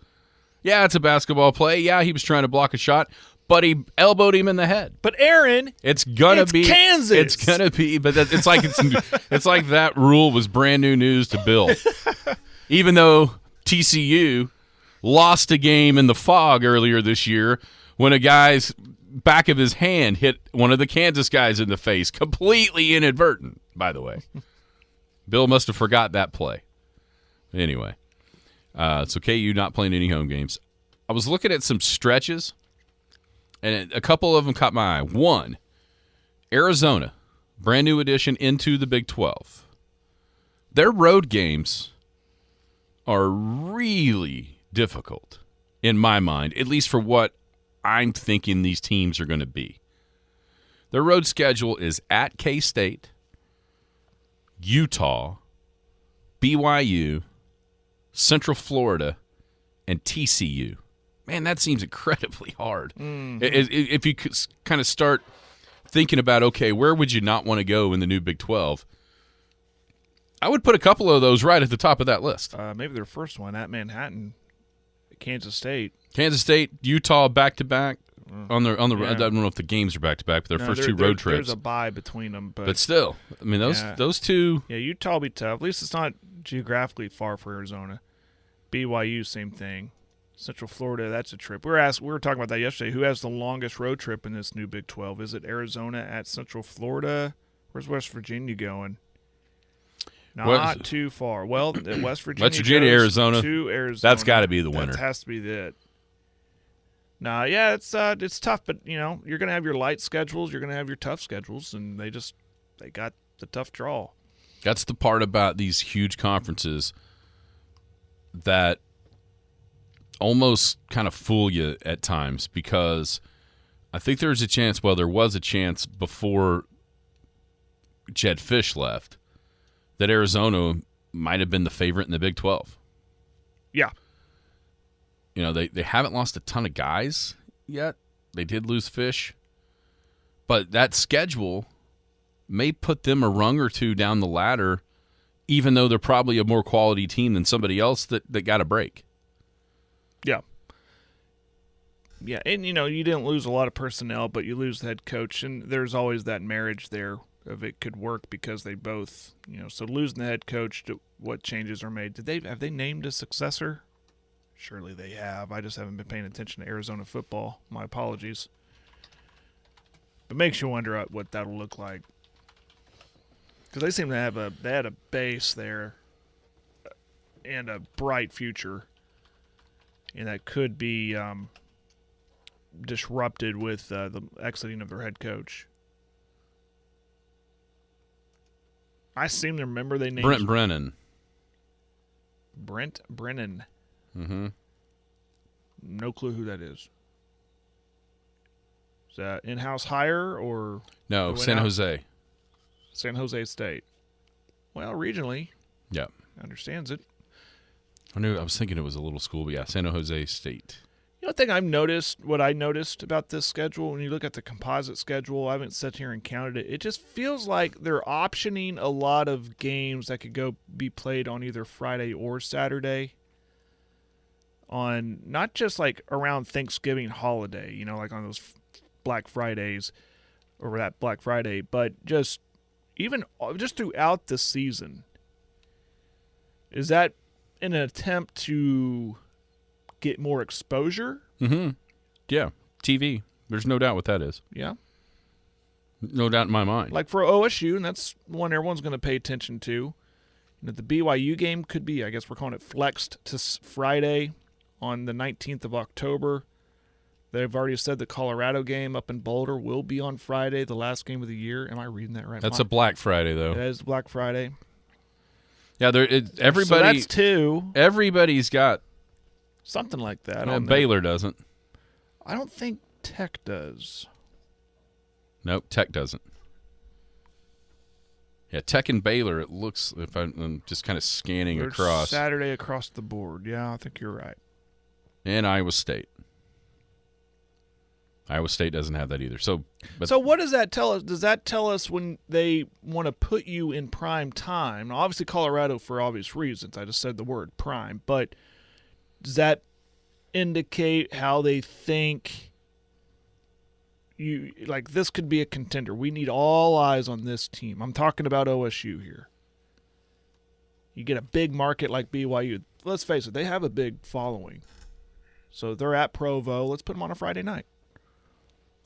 Yeah, it's a basketball play. Yeah, he was trying to block a shot, but he elbowed him in the head. But Aaron, It's gonna it's be Kansas. It's gonna be, but it's like it's like that rule was brand new news to Bill. Even though TCU lost a game in the fog earlier this year when a guy's back of his hand hit one of the Kansas guys in the face, completely inadvertent, by the way. Bill must have forgot that play. Anyway, so KU not playing any home games. I was looking at some stretches, and a couple of them caught my eye. One, Arizona, brand new addition into the Big 12. Their road games are really difficult. in my mind, at least for what I'm thinking these teams are going to be. Their road schedule is at K-State, Utah, BYU, Central Florida, and TCU. Man, that seems incredibly hard. Mm-hmm. If you could kind of start thinking about, okay, where would you not want to go in the new Big 12? I would put a couple of those right at the top of that list. Maybe their first one at Manhattan, Kansas State. Kansas State, Utah, back-to-back. On the, Yeah. I don't know if the games are back-to-back, but their No, first there- two road there- trips. There's a bye between them, But still, I mean, those two. Yeah, Utah will be tough. At least it's not geographically far for Arizona. BYU, same thing. Central Florida, that's a trip. We were talking about that yesterday. Who has the longest road trip in this new Big 12? Is it Arizona at Central Florida? Where's West Virginia going? Not too far. Well, West Virginia. West Virginia, goes Arizona. To Arizona. That's got to be the winner. That has to be it. Nah, yeah, it's tough, but you're gonna have your light schedules, you're gonna have your tough schedules, and they got the tough draw. That's the part about these huge conferences that almost kind of fool you at times, because I think there's a chance, well, there was a chance before Jed Fish left, that Arizona might have been the favorite in the Big 12. Yeah. They haven't lost a ton of guys yet. They did lose Fish. But that schedule may put them a rung or two down the ladder, even though they're probably a more quality team than somebody else that got a break. Yeah. Yeah, and you didn't lose a lot of personnel, but you lose the head coach, and there's always that marriage there of it could work because they both, so losing the head coach, what changes are made? Have they named a successor? Surely they have. I just haven't been paying attention to Arizona football. My apologies. It makes you wonder what that'll look like. Because they seem to have a base there and a bright future. And that could be disrupted with the exiting of their head coach. I seem to remember they named Brent Brennan. Brent Brennan. Mm-hmm. No clue who that is. Is that in-house hire or No, went San out? Jose. San Jose State? Well, regionally, Yeah. understands it. I was thinking it was a little school, but yeah, San Jose State. What I noticed about this schedule, when you look at the composite schedule, I haven't sat here and counted it. It just feels like they're optioning a lot of games that could be played on either Friday or Saturday. On not just like around Thanksgiving holiday, like on those Black Fridays or that Black Friday, but just throughout the season. Is that in an attempt to get more exposure? Mm-hmm. Yeah, TV. There's no doubt what that is. Yeah. No doubt in my mind. Like for OSU, and that's one everyone's going to pay attention to. The BYU game could be, I guess we're calling it flexed to Friday on the 19th of October. They've already said the Colorado game up in Boulder will be on Friday, the last game of the year. Am I reading that right? That's a Black Friday, though. That is Black Friday. Yeah, everybody. So that's two. Everybody's got. Something like that. Baylor doesn't. I don't think Tech does. Nope, Tech doesn't. Yeah, Tech and Baylor, it looks, if I'm just kind of scanning They're across. Saturday across the board. Yeah, I think you're right. And Iowa State. Iowa State doesn't have that either. So what does that tell us? Does that tell us when they want to put you in prime time? Now, obviously, Colorado, for obvious reasons. I just said the word prime. But does that indicate how they think this could be a contender? We need all eyes on this team. I'm talking about OSU here. You get a big market like BYU. Let's face it, they have a big following. So they're at Provo. Let's put them on a Friday night.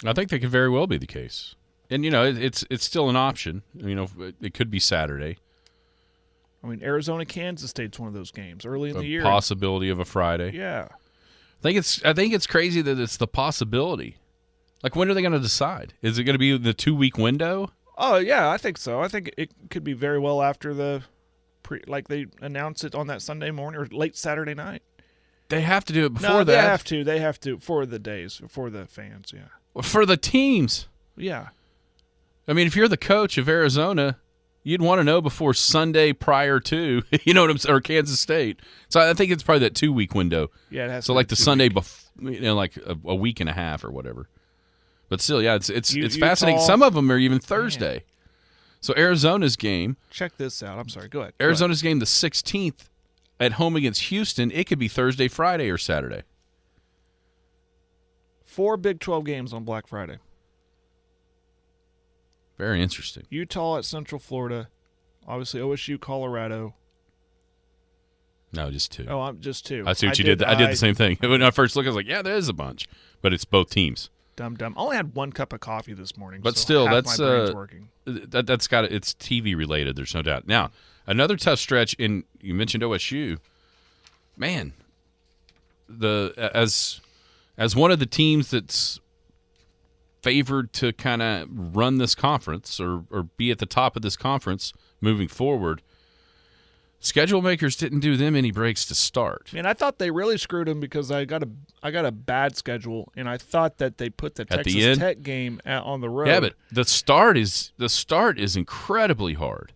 I think that could very well be the case. And, it's still an option. It could be Saturday. I mean, Arizona, Kansas State's one of those games early in the year. Possibility of a Friday. Yeah. I think it's crazy that it's the possibility. Like, when are they going to decide? Is it going to be the 2-week window? Oh, yeah, I think so. I think it could be very well after they announce it on that Sunday morning or late Saturday night. They have to do it before No, that. They have to for the days, for the fans, yeah. For the teams. Yeah. I mean, if you're the coach of Arizona, you'd want to know before Sunday prior to, you know what I'm saying, or Kansas State. So I think it's probably that 2-week window. Yeah, it has so to like be the Sunday before, like a week and a half or whatever. But still, yeah, it's fascinating. Utah- Some of them are even Thursday. So Arizona's game, Check this out. I'm sorry. Go ahead. Arizona's game the 16th at home against Houston, it could be Thursday, Friday, or Saturday. 4 Big 12 games on Black Friday. Very interesting. Utah at Central Florida. Obviously OSU, Colorado. No, just 2. Oh, I'm just 2. I see what you did. I did the same thing. When I first looked, I was like, yeah, there is a bunch. But it's both teams. Dumb. I only had 1 cup of coffee this morning. But so still, half that's my brain's working. that's got it's TV related. There's no doubt. Now, another tough stretch in. You mentioned OSU, man. As one of the teams that's favored to kind of run this conference or be at the top of this conference moving forward. Schedule makers didn't do them any breaks to start. Man, I thought they really screwed him because I got a bad schedule, and I thought that they put the At the Texas end? Tech game on the road. Yeah, but the start is incredibly hard.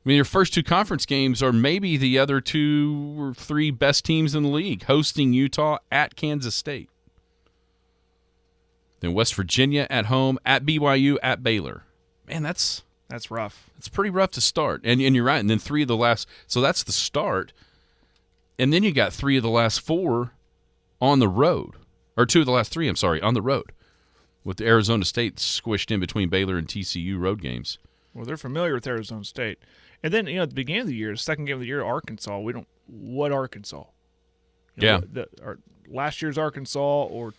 I mean, your first 2 conference games are maybe the other 2 or 3 best teams in the league, hosting Utah at Kansas State. Then West Virginia at home, at BYU, at Baylor. Man, that's rough. it's pretty rough to start. And you're right. And then 3 of the last – so that's the start. And then you got 3 of the last 4 on the road. Or 2 of the last 3, I'm sorry, on the road. With the Arizona State squished in between Baylor and TCU road games. Well, they're familiar with Arizona State. And then, at the beginning of the year, the second game of the year, Arkansas, what Arkansas? Yeah. Last year's Arkansas or,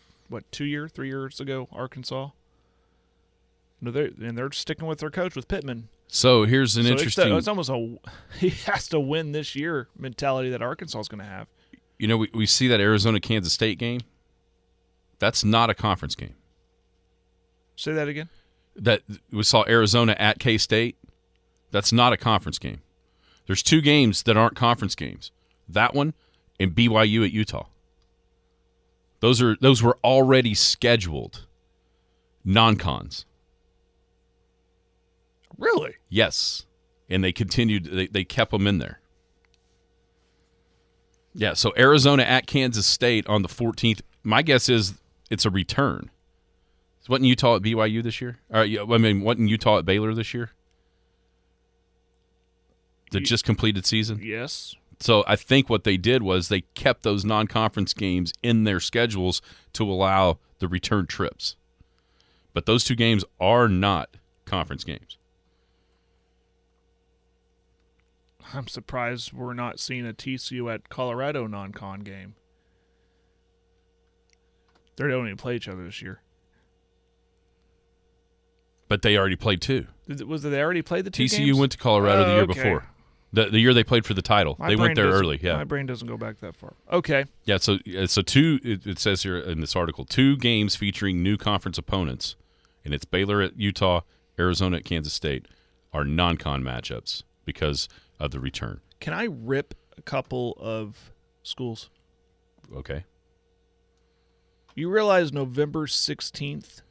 3 years ago, Arkansas? No, they're sticking with their coach, with Pittman. So here's an interesting. It's almost he has to win this year mentality that Arkansas is going to have. We see that Arizona-Kansas State game. That's not a conference game. Say that again? That we saw Arizona at K-State. That's not a conference game. There's 2 games that aren't conference games. That one and BYU at Utah. Those were already scheduled non-cons. Really? Yes. And they continued, they kept them in there. Yeah, so Arizona at Kansas State on the 14th. My guess is it's a return. Wasn't Utah at BYU this year? Wasn't Utah at Baylor this year? The just completed season? Yes. So I think what they did was they kept those non-conference games in their schedules to allow the return trips. But those 2 games are not conference games. I'm surprised we're not seeing a TCU at Colorado non-con game. They don't even play each other this year. But they already played 2. Was it they already played the 2 TCU games? went to Colorado the year Okay. before. The year they played for the title. My They went brain there doesn't- early, yeah. My brain doesn't go back that far. Okay. Yeah, so 2, it says here in this article, 2 games featuring new conference opponents, and it's Baylor at Utah, Arizona at Kansas State, are non-con matchups because of the return. Can I rip a couple of schools? Okay. You realize November 16th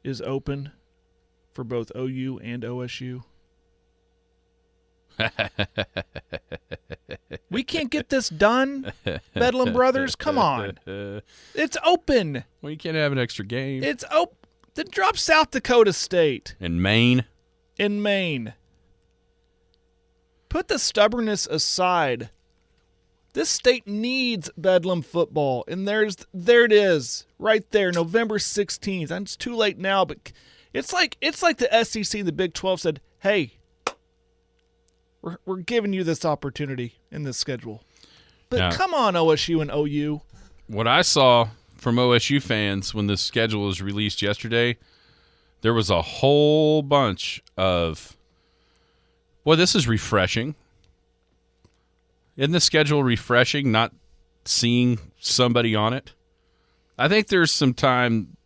is open for both OU and OSU? We can't get this done, Bedlam Brothers. Come on. It's open. Well, you can't have an extra game. It's open. Then drop South Dakota State In Maine. in Maine. Put the stubbornness aside. This state needs Bedlam football, and there it is, right there, November 16th. And it's too late now, but it's like the SEC and the Big 12 said, "Hey, we're giving you this opportunity in this schedule." But Yeah. come on, OSU and OU. What I saw from OSU fans when the schedule was released yesterday, there was a whole bunch of, well, this is refreshing. Isn't the schedule refreshing, not seeing somebody on it? I think there's some time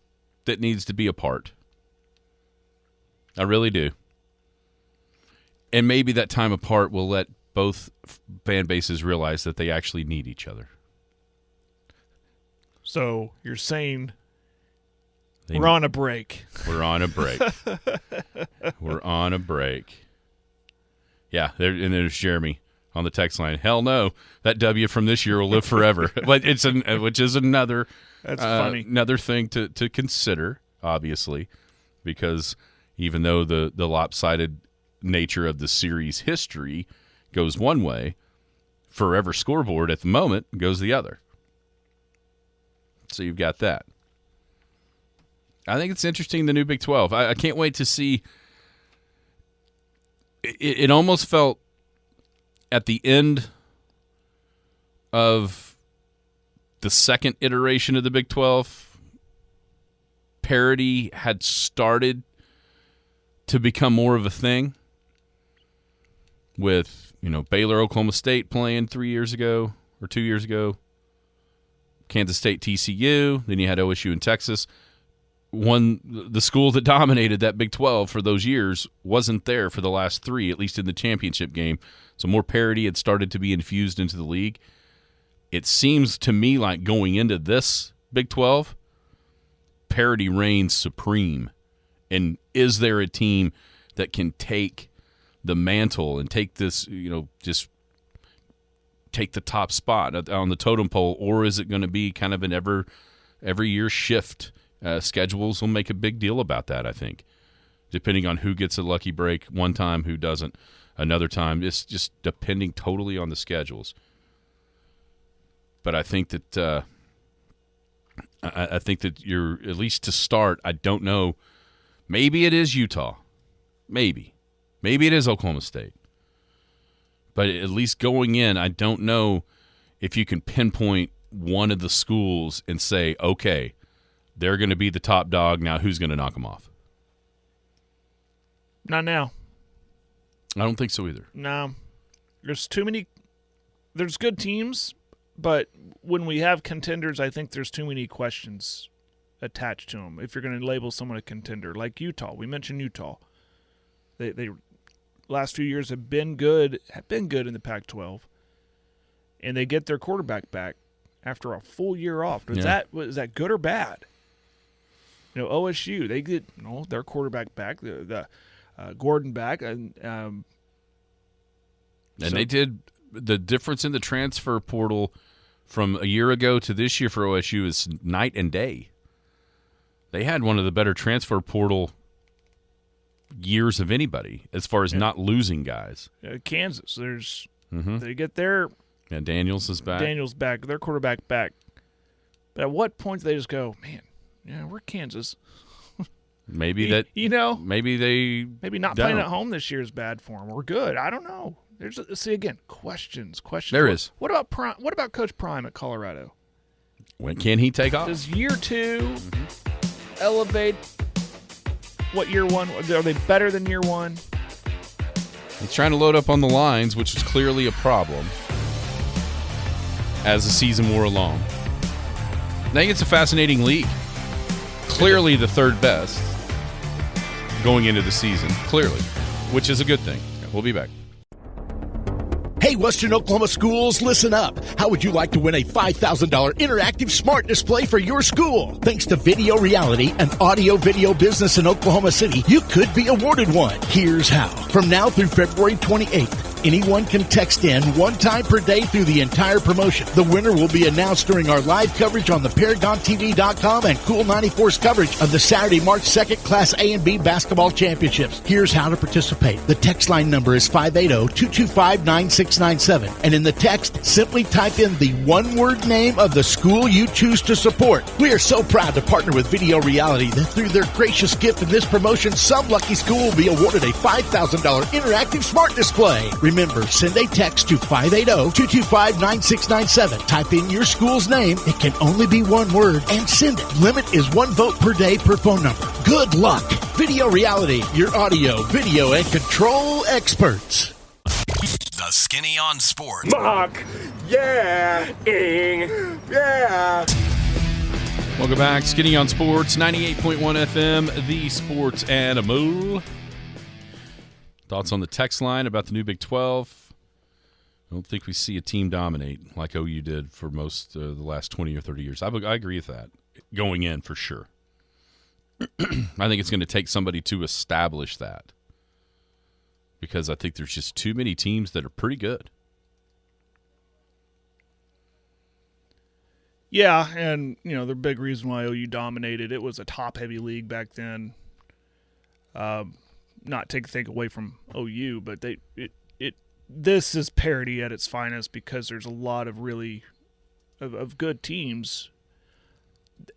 that needs to be apart. I really do. And maybe that time apart will let both fan bases realize that they actually need each other. So you're saying we're on a break. We're on a break. We're on a break. Yeah, there's Jeremy on the text line. Hell no, that W from this year will live forever. But which is another That's funny. Another thing to consider, obviously, because even though the lopsided nature of the series history goes one way, Forever Scoreboard at the moment goes the other. So you've got that. I think it's interesting, the new Big 12. I can't wait to see. It almost felt at the end of the second iteration of the Big 12, parity had started to become more of a thing with, Baylor, Oklahoma State playing 3 years ago or 2 years ago, Kansas State, TCU, then you had OSU and Texas. The school that dominated that Big 12 for those years wasn't there for the last three, at least in the championship game. So more parity had started to be infused into the league. It seems to me like going into this Big 12, parity reigns supreme. And is there a team that can take the mantle and take this, just take the top spot on the totem pole, or is it going to be kind of an every year shift? Schedules will make a big deal about that, I think, depending on who gets a lucky break one time, who doesn't another time. It's just depending totally on the schedules. But I think that I think that you're, at least to start, I don't know. Maybe it is Utah. Maybe it is Oklahoma State. But at least going in, I don't know if you can pinpoint one of the schools and say, okay, they're going to be the top dog. Now who's going to knock them off? Not now. I don't think so either. No. There's too many. There's good teams, but when we have contenders, I think there's too many questions attached to them. If you're going to label someone a contender, like Utah, we mentioned Utah. They last few years have been good in the Pac-12, and they get their quarterback back after a full year off. Was that good or bad? OSU, they get their quarterback back, the Gordon back, and they did. The difference in the transfer portal from a year ago to this year for OSU is night and day. They had one of the better transfer portal years of anybody as far as not losing guys. Kansas, they get their Daniels is back. Daniels back, their quarterback back. But at what point do they just go, man? Yeah, we're Kansas. Maybe maybe not don't. playing at home this year is bad for them. We're good. I don't know. There's questions. There is. What about Prime? What about Coach Prime at Colorado? When can he take off? Does year two elevate what year one? Are they better than year one? He's trying to load up on the lines, which was clearly a problem as the season wore along. I think it's a fascinating league. Clearly the third best going into the season, clearly, which is a good thing. We'll be back. Hey, Western Oklahoma schools, listen up. How would you like to win a $5,000 interactive smart display for your school? Thanks to Video Reality, an audio-video business in Oklahoma City, you could be awarded one. Here's how. From now through February 28th, anyone can text in one time per day through the entire promotion. The winner will be announced during our live coverage on the ParagonTV.com and Cool 94's coverage of the Saturday, March 2nd Class A and B basketball championships. Here's how to participate. The text line number is 580-225-9697. And in the text, simply type in the one-word name of the school you choose to support. We are so proud to partner with Video Reality that through their gracious gift in this promotion, some lucky school will be awarded a $5,000 interactive smart display. Remember, send a text to 580-225-9697. Type in your school's name. It can only be one word, and send it. Limit is 1 vote per day per phone number. Good luck. Video Reality, your audio, video, and control experts. The Skinny on Sports. Mark. Yeah. Yeah. Welcome back. Skinny on Sports, 98.1 FM, the sports animal. Thoughts on the text line about the new Big 12? I don't think we see a team dominate like OU did for most the last 20 or 30 years. I agree with that, going in for sure. I think it's going to take somebody to establish that because I think there's just too many teams that are pretty good. Yeah, and the big reason why OU dominated, it was a top-heavy league back then. Not take a thing away from OU, but this is parity at its finest because there's a lot of really of good teams,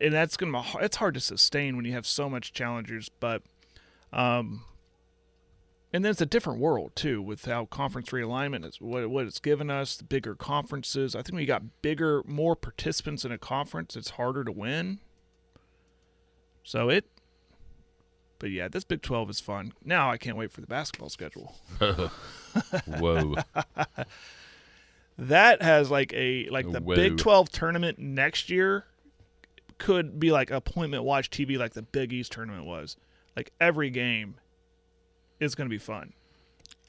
and it's hard to sustain when you have so much challengers. But and then it's a different world too with how conference realignment is what it's given us. The bigger conferences, I think we got more participants in a conference. It's harder to win. But yeah, this Big 12 is fun. Now I can't wait for the basketball schedule. Whoa. That has the Big 12 tournament next year could be like appointment watch TV like the Big East tournament was. Like every game is going to be fun.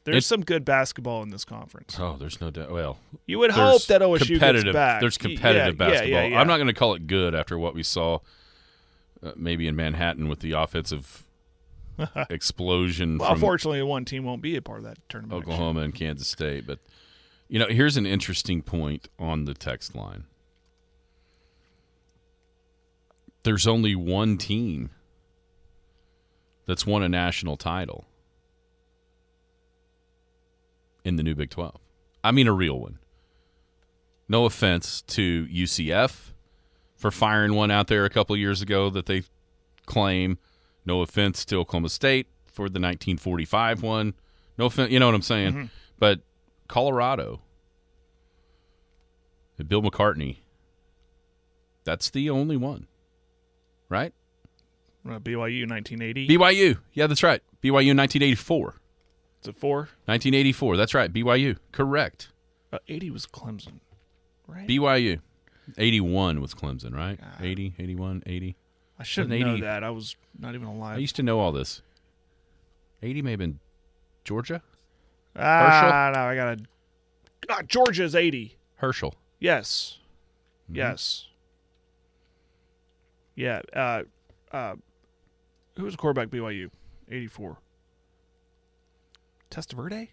There's some good basketball in this conference. Oh, there's no doubt. Well, you would hope that OSU gets back. There's competitive basketball. Yeah. I'm not going to call it good after what we saw maybe in Manhattan with the offensive explosion. Well, unfortunately, one team won't be a part of that tournament. Oklahoma and Kansas State. But, here's an interesting point on the text line. There's only one team that's won a national title in the new Big 12. I mean a real one. No offense to UCF for firing one out there a couple of years ago that they claim. No offense to Oklahoma State for the 1945 one. No offense, you know what I'm saying? Mm-hmm. But Colorado, Bill McCartney, that's the only one, right? BYU 1980. BYU, yeah, that's right. BYU in 1984. Is it 4? 1984, that's right. BYU, correct. 80 was Clemson, right? BYU. 81 was Clemson, right? 80, 81, 80. I should know that. I was not even alive. I used to know all this. 80 may have been Georgia? Herschel? No, I got to... Georgia's 80. Herschel. Yes. Mm-hmm. Yes. Yeah. Who was the quarterback BYU? 84. Testaverde?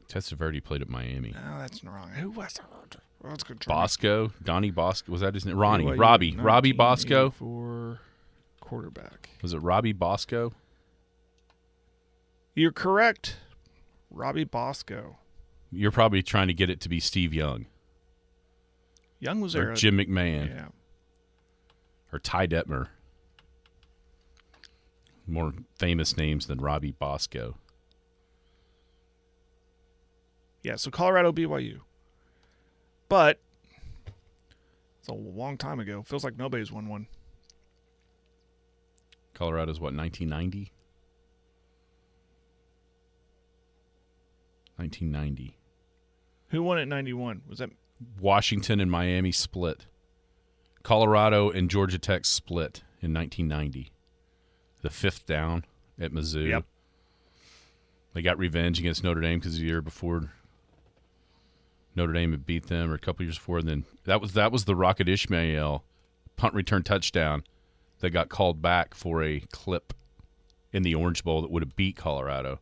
Testaverde played at Miami. No, that's wrong. Who was that? That's good. Bosco? Donnie Bosco? Was that his name? Robbie Bosco? For quarterback. Was it Robbie Bosco? You're correct. Robbie Bosco. You're probably trying to get it to be Steve Young. Young was there. Or Jim McMahon. Yeah. Or Ty Detmer. More famous names than Robbie Bosco. Yeah, so Colorado, BYU. But it's a long time ago. Feels like nobody's won one. Colorado's what, 1990? 1990. Who won it in 91? Was that Washington and Miami split. Colorado and Georgia Tech split in 1990. The fifth down at Mizzou. Yep. They got revenge against Notre Dame because the year before Notre Dame had beat them, or a couple years before, and then that was the Rocket Ismail punt return touchdown that got called back for a clip in the Orange Bowl that would have beat Colorado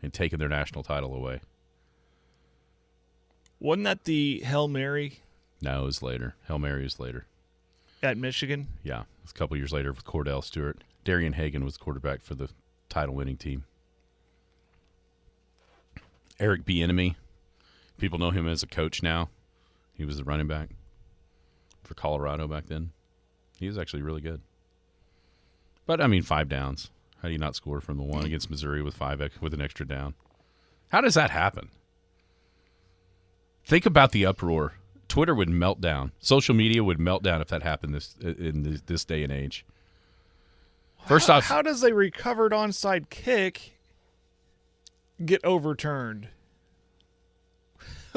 and taken their national title away. Wasn't that the Hail Mary? No, it was later. Hail Mary was later. At Michigan? Yeah, it was a couple years later with Cordell Stewart. Darian Hagan was quarterback for the title-winning team. Eric Bieniemy. People know him as a coach now. He was the running back for Colorado back then. He was actually really good. But, 5 downs. How do you not score from the one against Missouri with an extra down? How does that happen? Think about the uproar. Twitter would melt down. Social media would melt down if that happened in this day and age. First off, how does a recovered onside kick get overturned?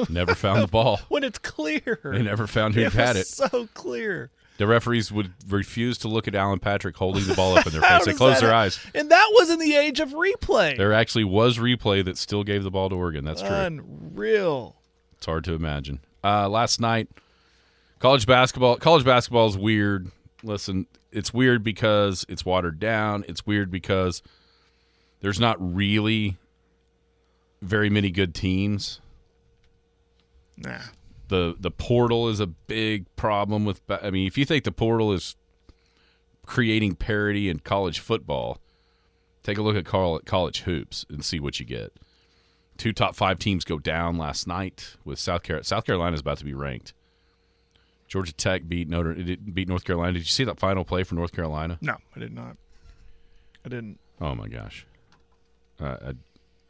Never found the ball. When it's clear. They never found who had it. So clear. The referees would refuse to look at Alan Patrick holding the ball up in their face. They closed their eyes. And that was in the age of replay. There actually was replay that still gave the ball to Oregon. That's true. Unreal. It's hard to imagine. Last night, college basketball is weird. Listen, it's weird because it's watered down. It's weird because there's not really very many good teams. Nah. The portal is a big problem with. I mean, if you think the portal is creating parity in college football, take a look at college hoops and see what you get. 2 top 5 teams go down last night with South Carolina. South Carolina is about to be ranked. Georgia Tech beat North Carolina. Did you see that final play for North Carolina? No, I did not. I didn't. Oh my gosh!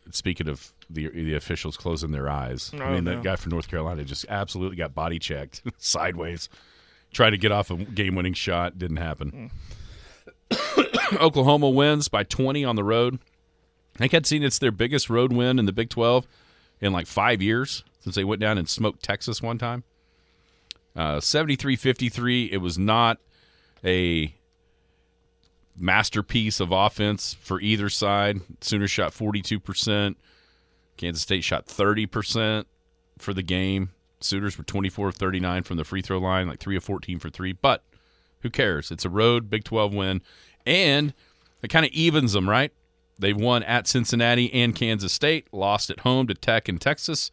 Speaking of the officials closing their eyes, that guy from North Carolina just absolutely got body checked sideways, tried to get off a game-winning shot, didn't happen. Oklahoma wins by 20 on the road. I think I'd seen it's their biggest road win in the Big 12 in like 5 years since they went down and smoked Texas one time. 73-53. It was not a masterpiece of offense for either side. Sooners shot 42%. Kansas State shot 30% for the game. Sooners were 24 of 39 from the free throw line, like 3 of 14 for 3. But who cares? It's a road Big 12 win, and it kind of evens them, right? They won at Cincinnati and Kansas State, lost at home to Tech and Texas.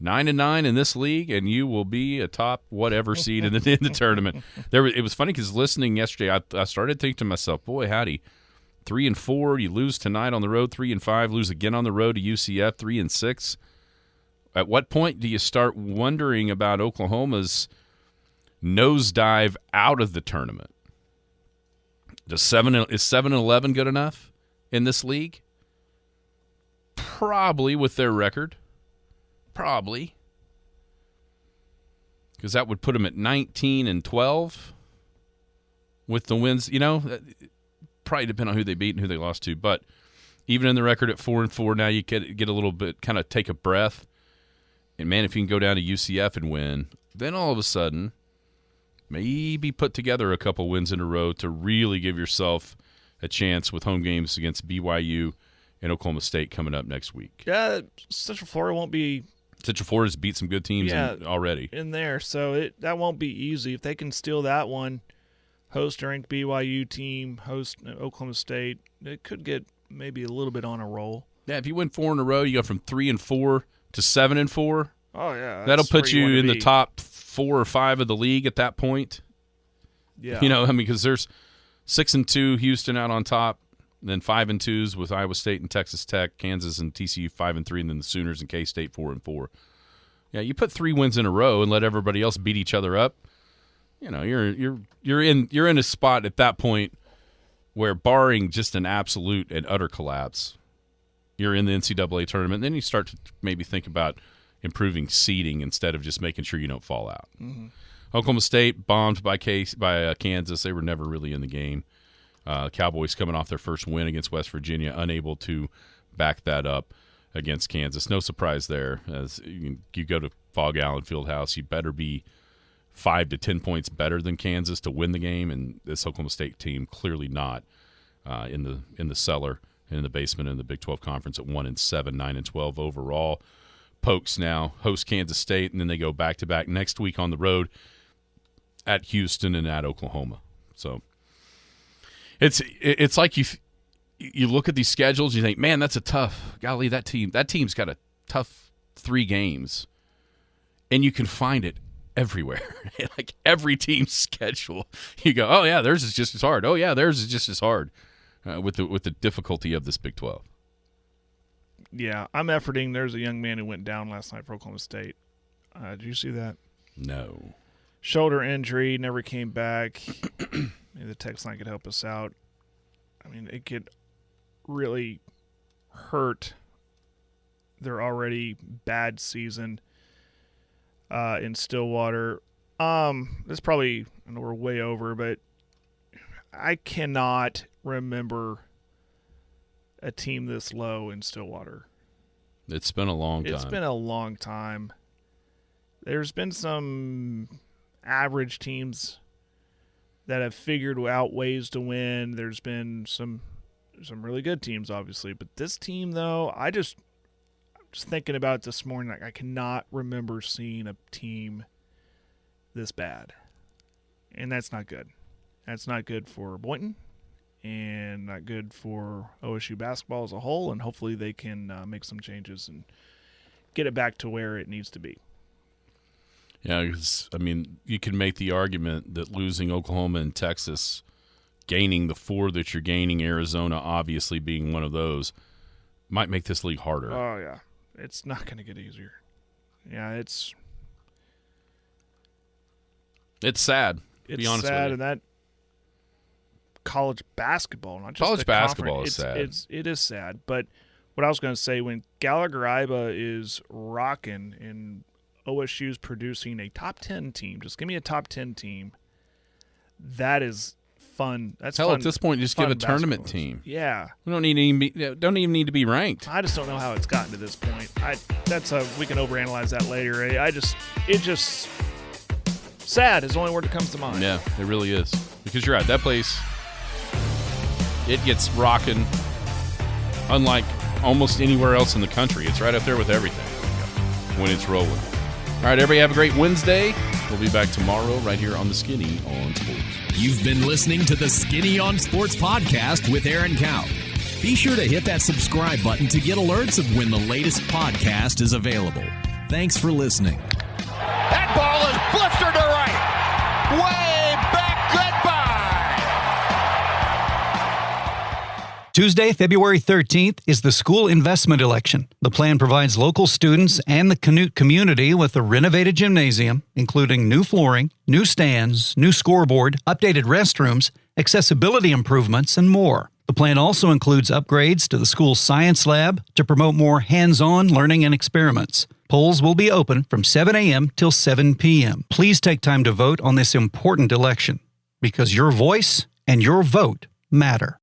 9-9 in this league, and you will be a top whatever seed in the tournament. It was funny because listening yesterday, I started thinking to myself, boy, howdy, 3-4, you lose tonight on the road, 3-5, lose again on the road to UCF, 3-6. At what point do you start wondering about Oklahoma's nosedive out of the tournament? Is 7-11 good enough in this league? Probably with their record. Probably. Because that would put them at 19-12 with the wins. Probably depend on who they beat and who they lost to. But even in the record at 4-4, now you get a little bit, kind of take a breath. And, man, if you can go down to UCF and win, then all of a sudden maybe put together a couple wins in a row to really give yourself a chance with home games against BYU and Oklahoma State coming up next week. Yeah, Central Florida won't be – Central Florida's beat some good teams already. In there, so that won't be easy. If they can steal that one, host a ranked BYU team, host Oklahoma State, it could get maybe a little bit on a roll. Yeah, if you win 4 in a row, you go from 3-4 to 7-4. Oh, yeah. That'll put you in the top 4 or 5 of the league at that point. Yeah. Because there's 6-2, Houston out on top, then 5-2s with Iowa State and Texas Tech, Kansas and TCU 5-3, and then the Sooners and K-State 4-4. Yeah, you put 3 wins in a row and let everybody else beat each other up. You're in a spot at that point where, barring just an absolute and utter collapse, you're in the NCAA tournament. And then you start to maybe think about improving seeding instead of just making sure you don't fall out. Mm-hmm. Oklahoma State bombed by Kansas. They were never really in the game. Cowboys coming off their first win against West Virginia, unable to back that up against Kansas. No surprise there. As you go to Fog Allen Fieldhouse, you better be 5 to 10 points better than Kansas to win the game, and this Oklahoma State team clearly not in the cellar, in the basement in the Big 12 Conference at 1-7, 9-12 overall. Pokes now host Kansas State, and then they go back-to-back next week on the road at Houston and at Oklahoma. So it's like you look at these schedules, you think, man, that's a tough. Golly, that team's got a tough 3 games, and you can find it everywhere. Like every team's schedule, you go, oh yeah, theirs is just as hard. Oh yeah, theirs is just as hard. With the difficulty of this Big 12. Yeah, I'm efforting. There's a young man who went down last night for Oklahoma State. Did you see that? No. Shoulder injury, never came back. Maybe the text line could help us out. I mean, it could really hurt their already bad season in Stillwater. This probably, I know we're way over, but I cannot remember a team this low in Stillwater. It's been a long time. It's been a long time. There's been some average teams that have figured out ways to win. There's been some really good teams, obviously. But this team, though, Just thinking about it this morning, I cannot remember seeing a team this bad. And that's not good. That's not good for Boynton and not good for OSU basketball as a whole, and hopefully they can make some changes and get it back to where it needs to be. Yeah, 'cause, I mean, you can make the argument that losing Oklahoma and Texas, gaining the 4 that you're gaining, Arizona obviously being one of those, might make this league harder. Oh, yeah. It's not going to get easier. Yeah, it's sad. To be it's honest sad, with you. and that college basketball, not just College the basketball conference, is sad. It is sad. But what I was going to say, when Gallagher-Iba is rocking and OSU's producing a top 10 team, just give me a top 10 team. That is fun. That's Hell, fun, at this point, just fun give a tournament basketball. team. Yeah. We don't even need to be ranked. I just don't know how it's gotten to this point. We can overanalyze that later. It just sad is the only word that comes to mind. Yeah, it really is. Because you're right, that place, it gets rocking unlike almost anywhere else in the country. It's right up there with everything when it's rolling. All right, everybody have a great Wednesday. We'll be back tomorrow right here on The Skinny on Sports. You've been listening to the Skinny on Sports podcast with Aaron Cow. Be sure to hit that subscribe button to get alerts of when the latest podcast is available. Thanks for listening. That ball is blistered to right. Way back. Goodbye. Tuesday, February 13th is the school investment election. The plan provides local students and the Canute community with a renovated gymnasium, including new flooring, new stands, new scoreboard, updated restrooms, accessibility improvements, and more. The plan also includes upgrades to the school's science lab to promote more hands-on learning and experiments. Polls will be open from 7 a.m. till 7 p.m. Please take time to vote on this important election, because your voice and your vote matter.